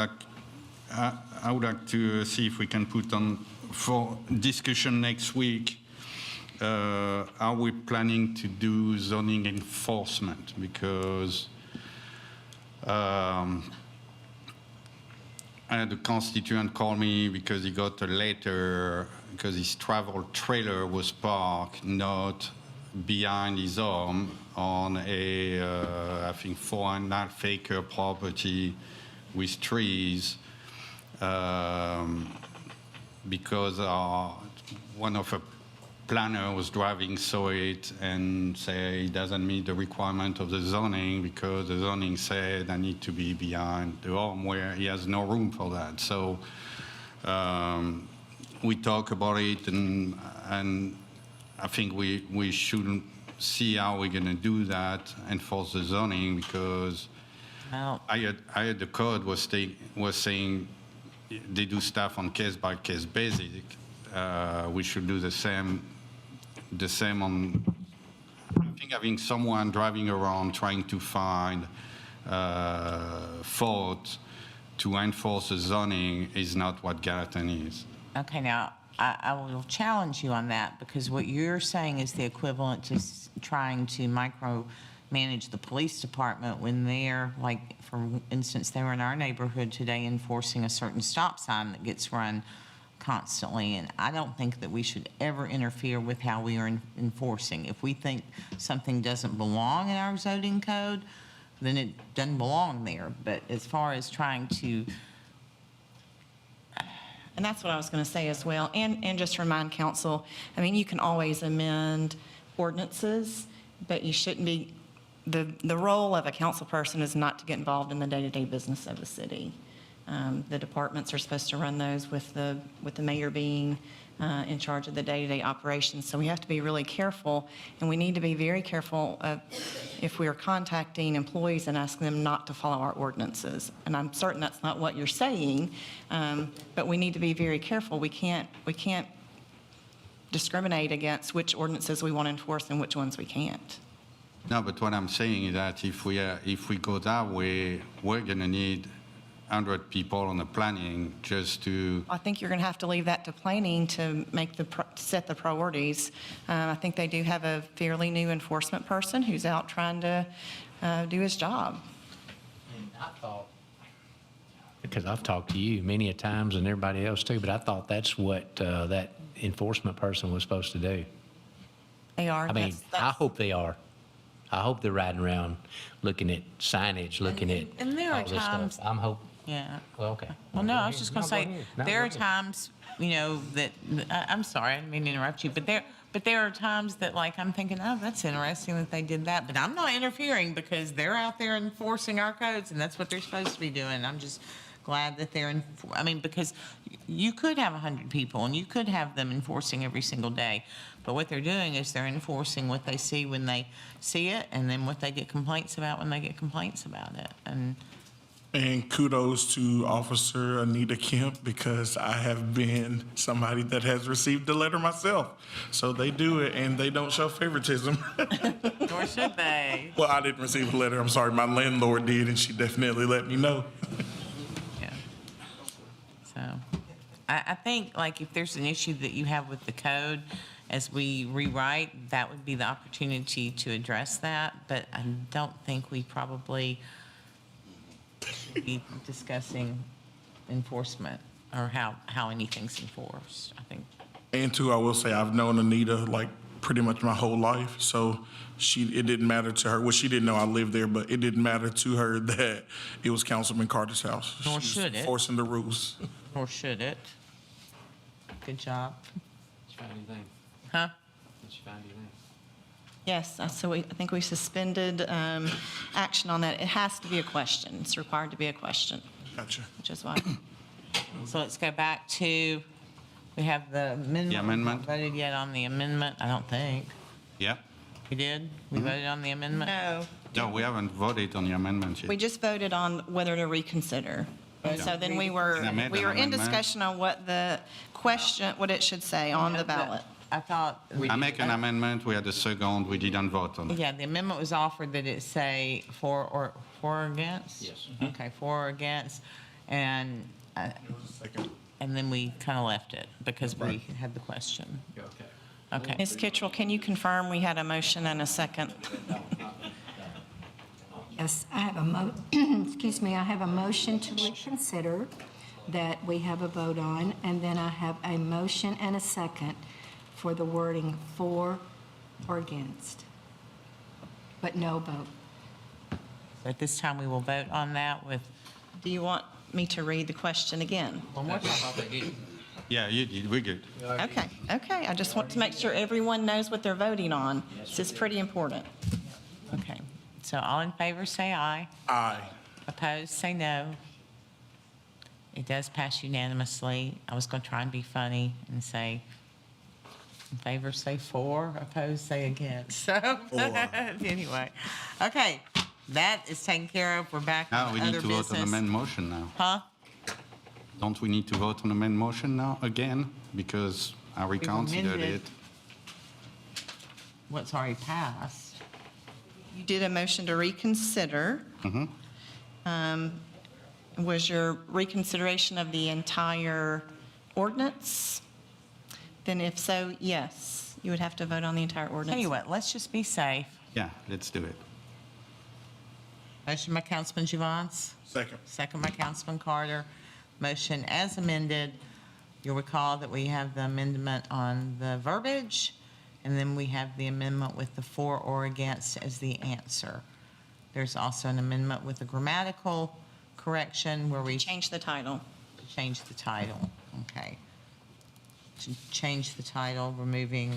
like to see if we can put on for discussion next week. Are we planning to do zoning enforcement? Because I had a constituent call me because he got a letter because his travel trailer was parked not behind his home on a, I think, 4.5 acre property with trees because one of a planner was driving, saw it, and say he doesn't meet the requirement of the zoning because the zoning said I need to be behind the home where he has no room for that. So we talk about it, and I think we shouldn't see how we're going to do that, enforce the zoning, because Well, I had the code was saying they do stuff on case-by-case basis. We should do the same on, I think having someone driving around trying to find fault to enforce the zoning is not what Gallatin is. okay, now, I will challenge you on that, because what you're saying is the equivalent to trying to micromanage the police department when they're, like, for instance, they were in our neighborhood today enforcing a certain stop sign that gets run constantly, and I don't think that we should ever interfere with how we are enforcing. If we think something doesn't belong in our zoning code, then it doesn't belong there. But as far as trying to, And that's what I was going to say as well. And just remind council, I mean, you can always amend ordinances, but you shouldn't be, the role of a council person is not to get involved in the day-to-day business of the city. The departments are supposed to run those with the mayor being in charge of the day-to-day operations. So we have to be really careful, and we need to be very careful if we are contacting employees and asking them not to follow our ordinances. And I'm certain that's not what you're saying, but we need to be very careful. We can't discriminate against which ordinances we want to enforce and which ones we can't. No, but what I'm saying is that if we go that way, we're going to need 100 people on the planning just to. I think you're going to have to leave that to planning to set the priorities. I think they do have a fairly new enforcement person who's out trying to do his job. I thought, because I've talked to you many a times and everybody else too, but I thought that's what that enforcement person was supposed to do. They are. I mean, I hope they are. I hope they're riding around looking at signage, looking at and there all are this times. stuff. I'm hoping. Yeah. Well, okay. Well, no, I was just going to No, go say, ahead. No, there go are ahead. times, that, I'm sorry, I didn't mean to interrupt you, but there are times that, like, I'm thinking, oh, that's interesting that they did that, but I'm not interfering because they're out there enforcing our codes, and that's what they're supposed to be doing. I'm just glad that they're, because you could have 100 people, and you could have them enforcing every single day, but what they're doing is they're enforcing what they see when they see it, and then what they get complaints about when they get complaints about it, And kudos to Officer Anita Kemp, because I have been somebody that has received the letter myself. So they do it, and they don't show favoritism. Nor should they. Well, I didn't receive a letter. I'm sorry. My landlord did, and she definitely let me know. Yeah. So, I think, like, if there's an issue that you have with the code, as we rewrite, that would be the opportunity to address that, but I don't think we probably should be discussing enforcement or how anything's enforced, I think. And two, I will say I've known Anita like pretty much my whole life. So it didn't matter to her. Well, she didn't know I lived there, but it didn't matter to her that it was Councilman Carter's house. Nor She was should it. Forcing the rules. Or should it? Good job. Did you find anything? Huh? Did you find anything? Yes, so I think we suspended action on that. It has to be a question. It's required to be a question, Gotcha. which is why. So let's go back to, we have the amendment. The amendment. We haven't voted yet on the amendment, I don't think. Yeah? We did? We voted on the amendment? No, No, we haven't voted on the amendment yet. we just voted on whether to reconsider. And so then we were And I made an in amendment. discussion on what the question, what it should say on the ballot. I thought. I make an amendment, we had a second, we didn't vote on it. Yeah, the amendment was offered that it say for or against? Yes. Okay, for or against, and then we kind of left it because we had the question. Okay. Okay. Ms. Kittrell, can you confirm we had a motion and a second? Yes, I have excuse me, I have a motion to reconsider that we have a vote on, and then I have a motion and a second for the wording for or against, but no vote. At this time, we will vote on that with Do you want me to read the question again? one more time. Yeah, you did, we good. Okay, I just want to make sure everyone knows what they're voting on. This is pretty important. Okay, so all in favor, say aye. Aye. Opposed, say no. It does pass unanimously. I was going to try and be funny and say In favor, say for. Opposed, say against. So, anyway. Okay, that is taken care of. We're back Now on we other need to vote on business. amend motion now. Huh? Don't we need to vote on amend motion now again? Because I reconsidered amended. it. What's already passed. You did a motion to reconsider. Was your reconsideration of the entire ordinance? Then if so, yes, you would have to vote on the entire ordinance. Tell you what, let's just be safe. Yeah, let's do it. Motion by Councilman Juvance. Second. Second by Councilman Carter. Motion as amended. You'll recall that we have the amendment on the verbiage, and then we have the amendment with the for or against as the answer. There's also an amendment with a grammatical correction where we Change the title. change the title. Okay. To change the title, removing,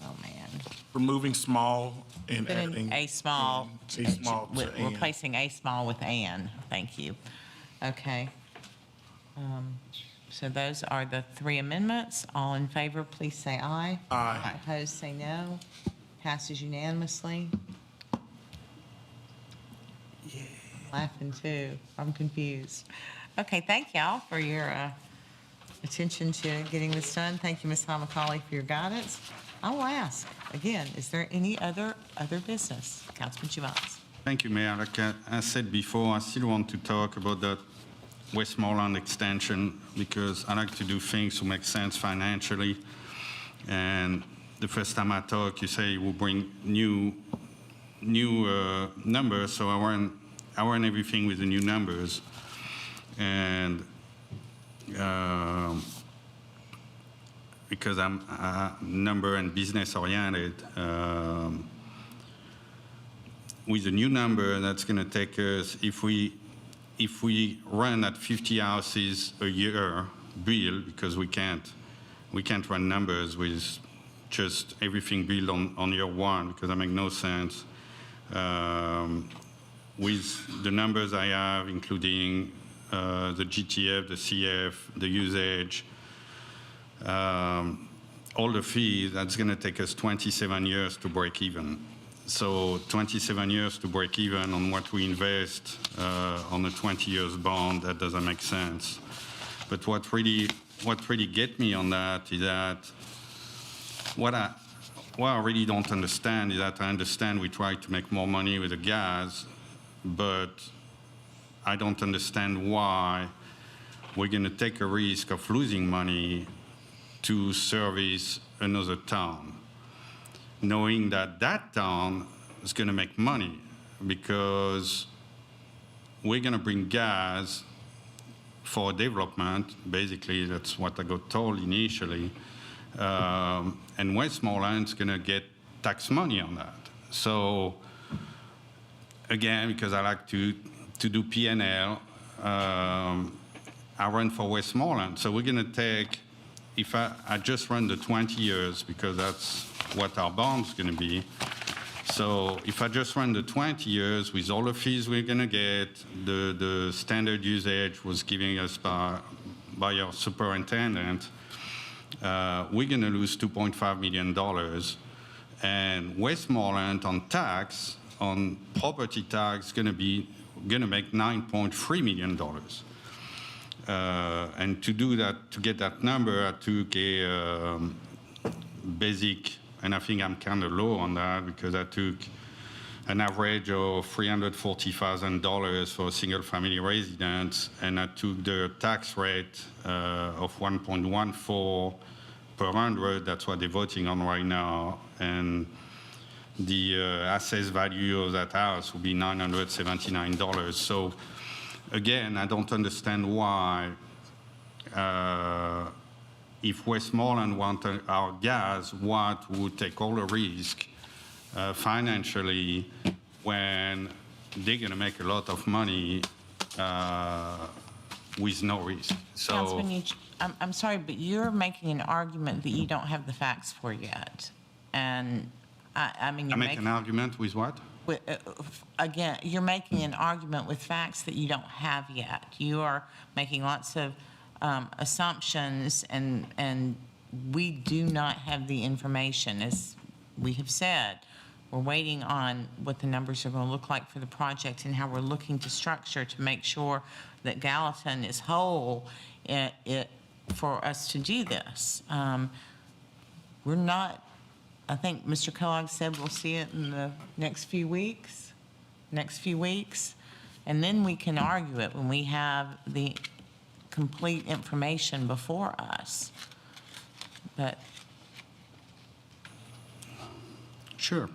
oh man. Removing small and Put in adding. a small. A small to and. Replacing a small with an. Thank you. Okay. So those are the three amendments. All in favor, please say aye. Aye. Opposed, say no. Passes unanimously. Laughing too. I'm confused. Okay, thank y'all for your attention to getting this done. Thank you, Ms. Macaulay, for your guidance. I will ask, again, is there any other business? Councilman Juvance. Thank you, Mayor. Like I said before, I still want to talk about the Westmoreland extension because I like to do things to make sense financially. And the first time I talked, you say you will bring new numbers, so I run everything with the new numbers. And because I'm number and business oriented, with the new number, that's going to take us, if we run at 50 houses a year bill, because we can't run numbers with just everything billed on year one, because that makes no sense. With the numbers I have, including the GTF, the CF, the usage, all the fees, that's going to take us 27 years to break even. So 27 years to break even on what we invest on a 20 years bond, that doesn't make sense. But what really get me on that is that what I really don't understand is that I understand we try to make more money with the gas, but I don't understand why we're going to take a risk of losing money to service another town, knowing that that town is going to make money because we're going to bring gas for development. Basically, that's what I got told initially. And Westmoreland's going to get tax money on that. So again, because I like to do P&L, I run for Westmoreland. So we're going to take, if I just run the 20 years, because that's what our bond's going to be. So if I just run the 20 years with all the fees we're going to get, the standard usage was giving us by our superintendent, we're going to lose $2.5 million. And Westmoreland on tax, on property tax, going to make $9.3 million. And to do that, to get that number, I took a basic, and I think I'm kind of low on that because I took an average of $340,000 for a single-family residence, and I took the tax rate of 1.14 per 100. That's what they're voting on right now, and the assessed value of that house will be $979. So again, I don't understand why, if Westmoreland wanted our gas, what would take all the risk financially when they're going to make a lot of money with no risk. So, Councilman, I'm sorry, but you're making an argument that you don't have the facts for yet. And I mean, I make an argument with what? Again, you're making an argument with facts that you don't have yet. You are making lots of assumptions and we do not have the information. As we have said, we're waiting on what the numbers are going to look like for the project and how we're looking to structure to make sure that Gallatin is whole for us to do this. We're not, I think Mr. Kellogg said we'll see it in the next few weeks, and then we can argue it when we have the complete information before us. But Sure.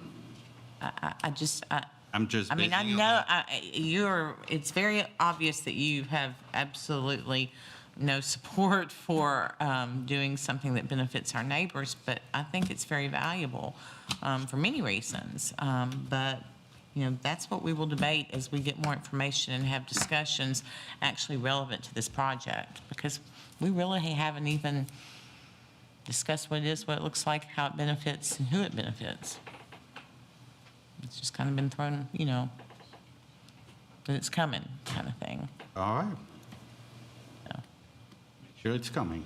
I'm just I mean, I know it's very obvious that you have absolutely no support for doing something that benefits our neighbors, but I think it's very valuable for many reasons. But, you know, that's what we will debate as we get more information and have discussions actually relevant to this project, because we really haven't even discussed what it is, what it looks like, how it benefits, and who it benefits. It's just kind of been thrown, you know, that it's coming kind of thing. All right. So, Sure, it's coming.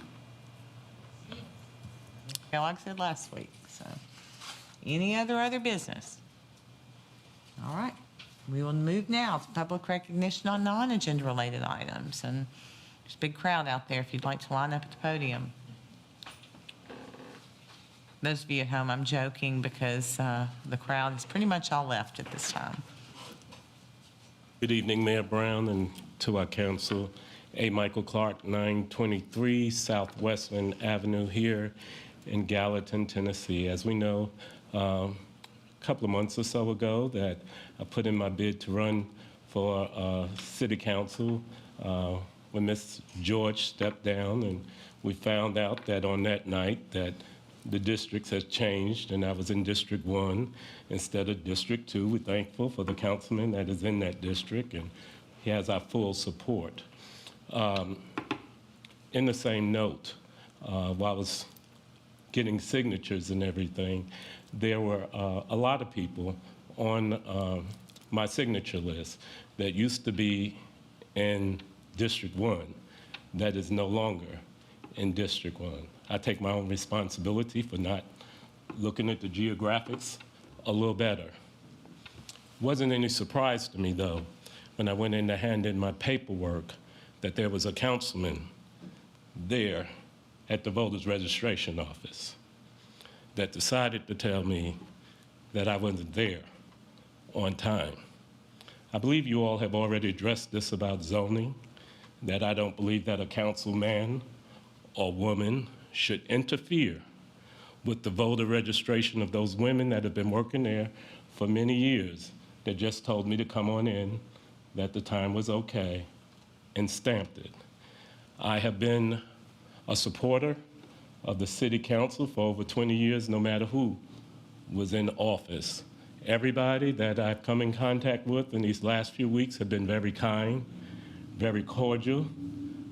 Kellogg said last week, so. Any other business? All right, we will move now to public recognition on non-agenda related items. And there's a big crowd out there if you'd like to line up at the podium. Those of you at home, I'm joking because the crowd is pretty much all left at this time. Good evening, Mayor Brown, and to our council. A. Michael Clark, 923 South Westland Avenue here in Gallatin, Tennessee. As we know, a couple of months or so ago that I put in my bid to run for city council when Ms. George stepped down, and we found out that on that night that the districts has changed, and I was in District 1 instead of District 2. We're thankful for the councilman that is in that district, and he has our full support. In the same note, while I was getting signatures and everything, there were a lot of people on my signature list that used to be in District 1 that is no longer in District 1. I take my own responsibility for not looking at the geographics a little better. Wasn't any surprise to me, though, when I went in to hand in my paperwork that there was a councilman there at the voters registration office that decided to tell me that I wasn't there on time. I believe you all have already addressed this about zoning, that I don't believe that a councilman or woman should interfere with the voter registration of those women that have been working there for many years that just told me to come on in, that the time was okay, and stamped it. I have been a supporter of the city council for over 20 years, no matter who was in office. Everybody that I've come in contact with in these last few weeks have been very kind, very cordial,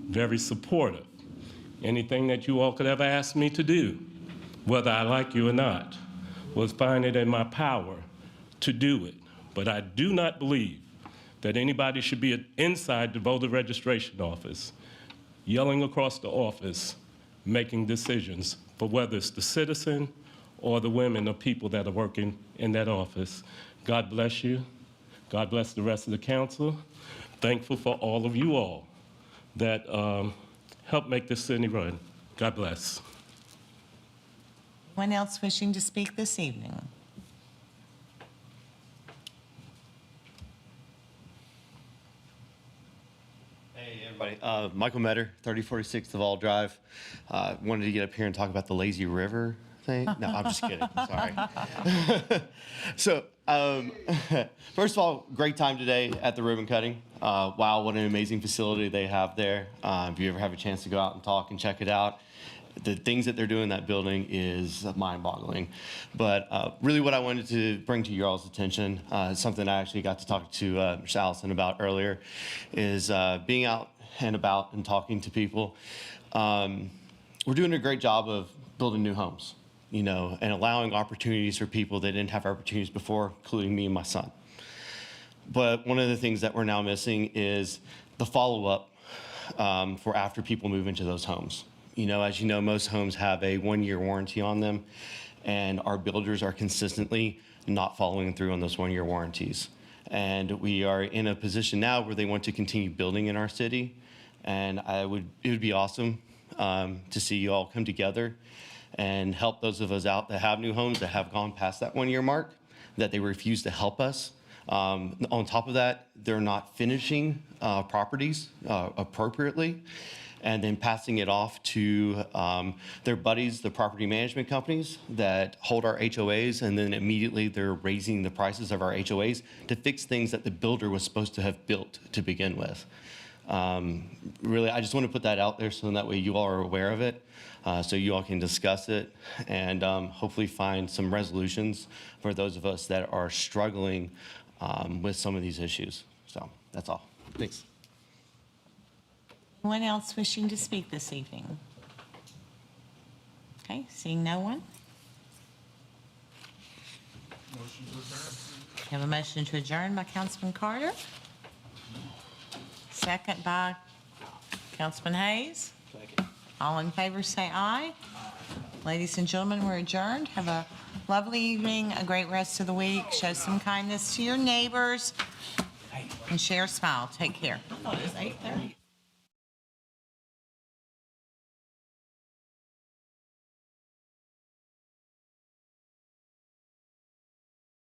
very supportive. Anything that you all could ever ask me to do, whether I like you or not, was find it in my power to do it. But I do not believe that anybody should be inside the voter registration office, yelling across the office, making decisions for whether it's the citizen or the women or people that are working in that office. God bless you. God bless the rest of the council. Thankful for all of you all that help make this city run. God bless. Anyone else wishing to speak this evening? Hey, everybody. Michael Metter, 3046 Duval Drive. Wanted to get up here and talk about the lazy river thing. No, I'm just kidding. Sorry. So, first of all, great time today at the ribbon cutting. Wow, what an amazing facility they have there. If you ever have a chance to go out and talk and check it out, the things that they're doing in that building is mind-boggling. But really what I wanted to bring to your all's attention, something I actually got to talk to Ms. Allison about earlier, is being out and about and talking to people. We're doing a great job of building new homes, you know, and allowing opportunities for people that didn't have opportunities before, including me and my son. But one of the things that we're now missing is the follow-up for after people move into those homes. As you know, most homes have a 1-year warranty on them, and our builders are consistently not following through on those 1-year warranties. And we are in a position now where they want to continue building in our city, and it would be awesome to see you all come together and help those of us out that have new homes that have gone past that 1-year mark, that they refuse to help us. On top of that, they're not finishing properties appropriately and then passing it off to their buddies, the property management companies that hold our HOAs, and then immediately they're raising the prices of our HOAs to fix things that the builder was supposed to have built to begin with. Really, I just want to put that out there so that way you all are aware of it, so you all can discuss it and hopefully find some resolutions for those of us that are struggling with some of these issues. So that's all. Thanks. Anyone else wishing to speak this evening? Okay, seeing no one. Have a motion to adjourn by Councilman Carter. Second by Councilman Hayes. Second. All in favor say aye. Ladies and gentlemen, we're adjourned. Have a lovely evening, a great rest of the week. Show some kindness to your neighbors and share a smile. Take care. I thought it was 8:30.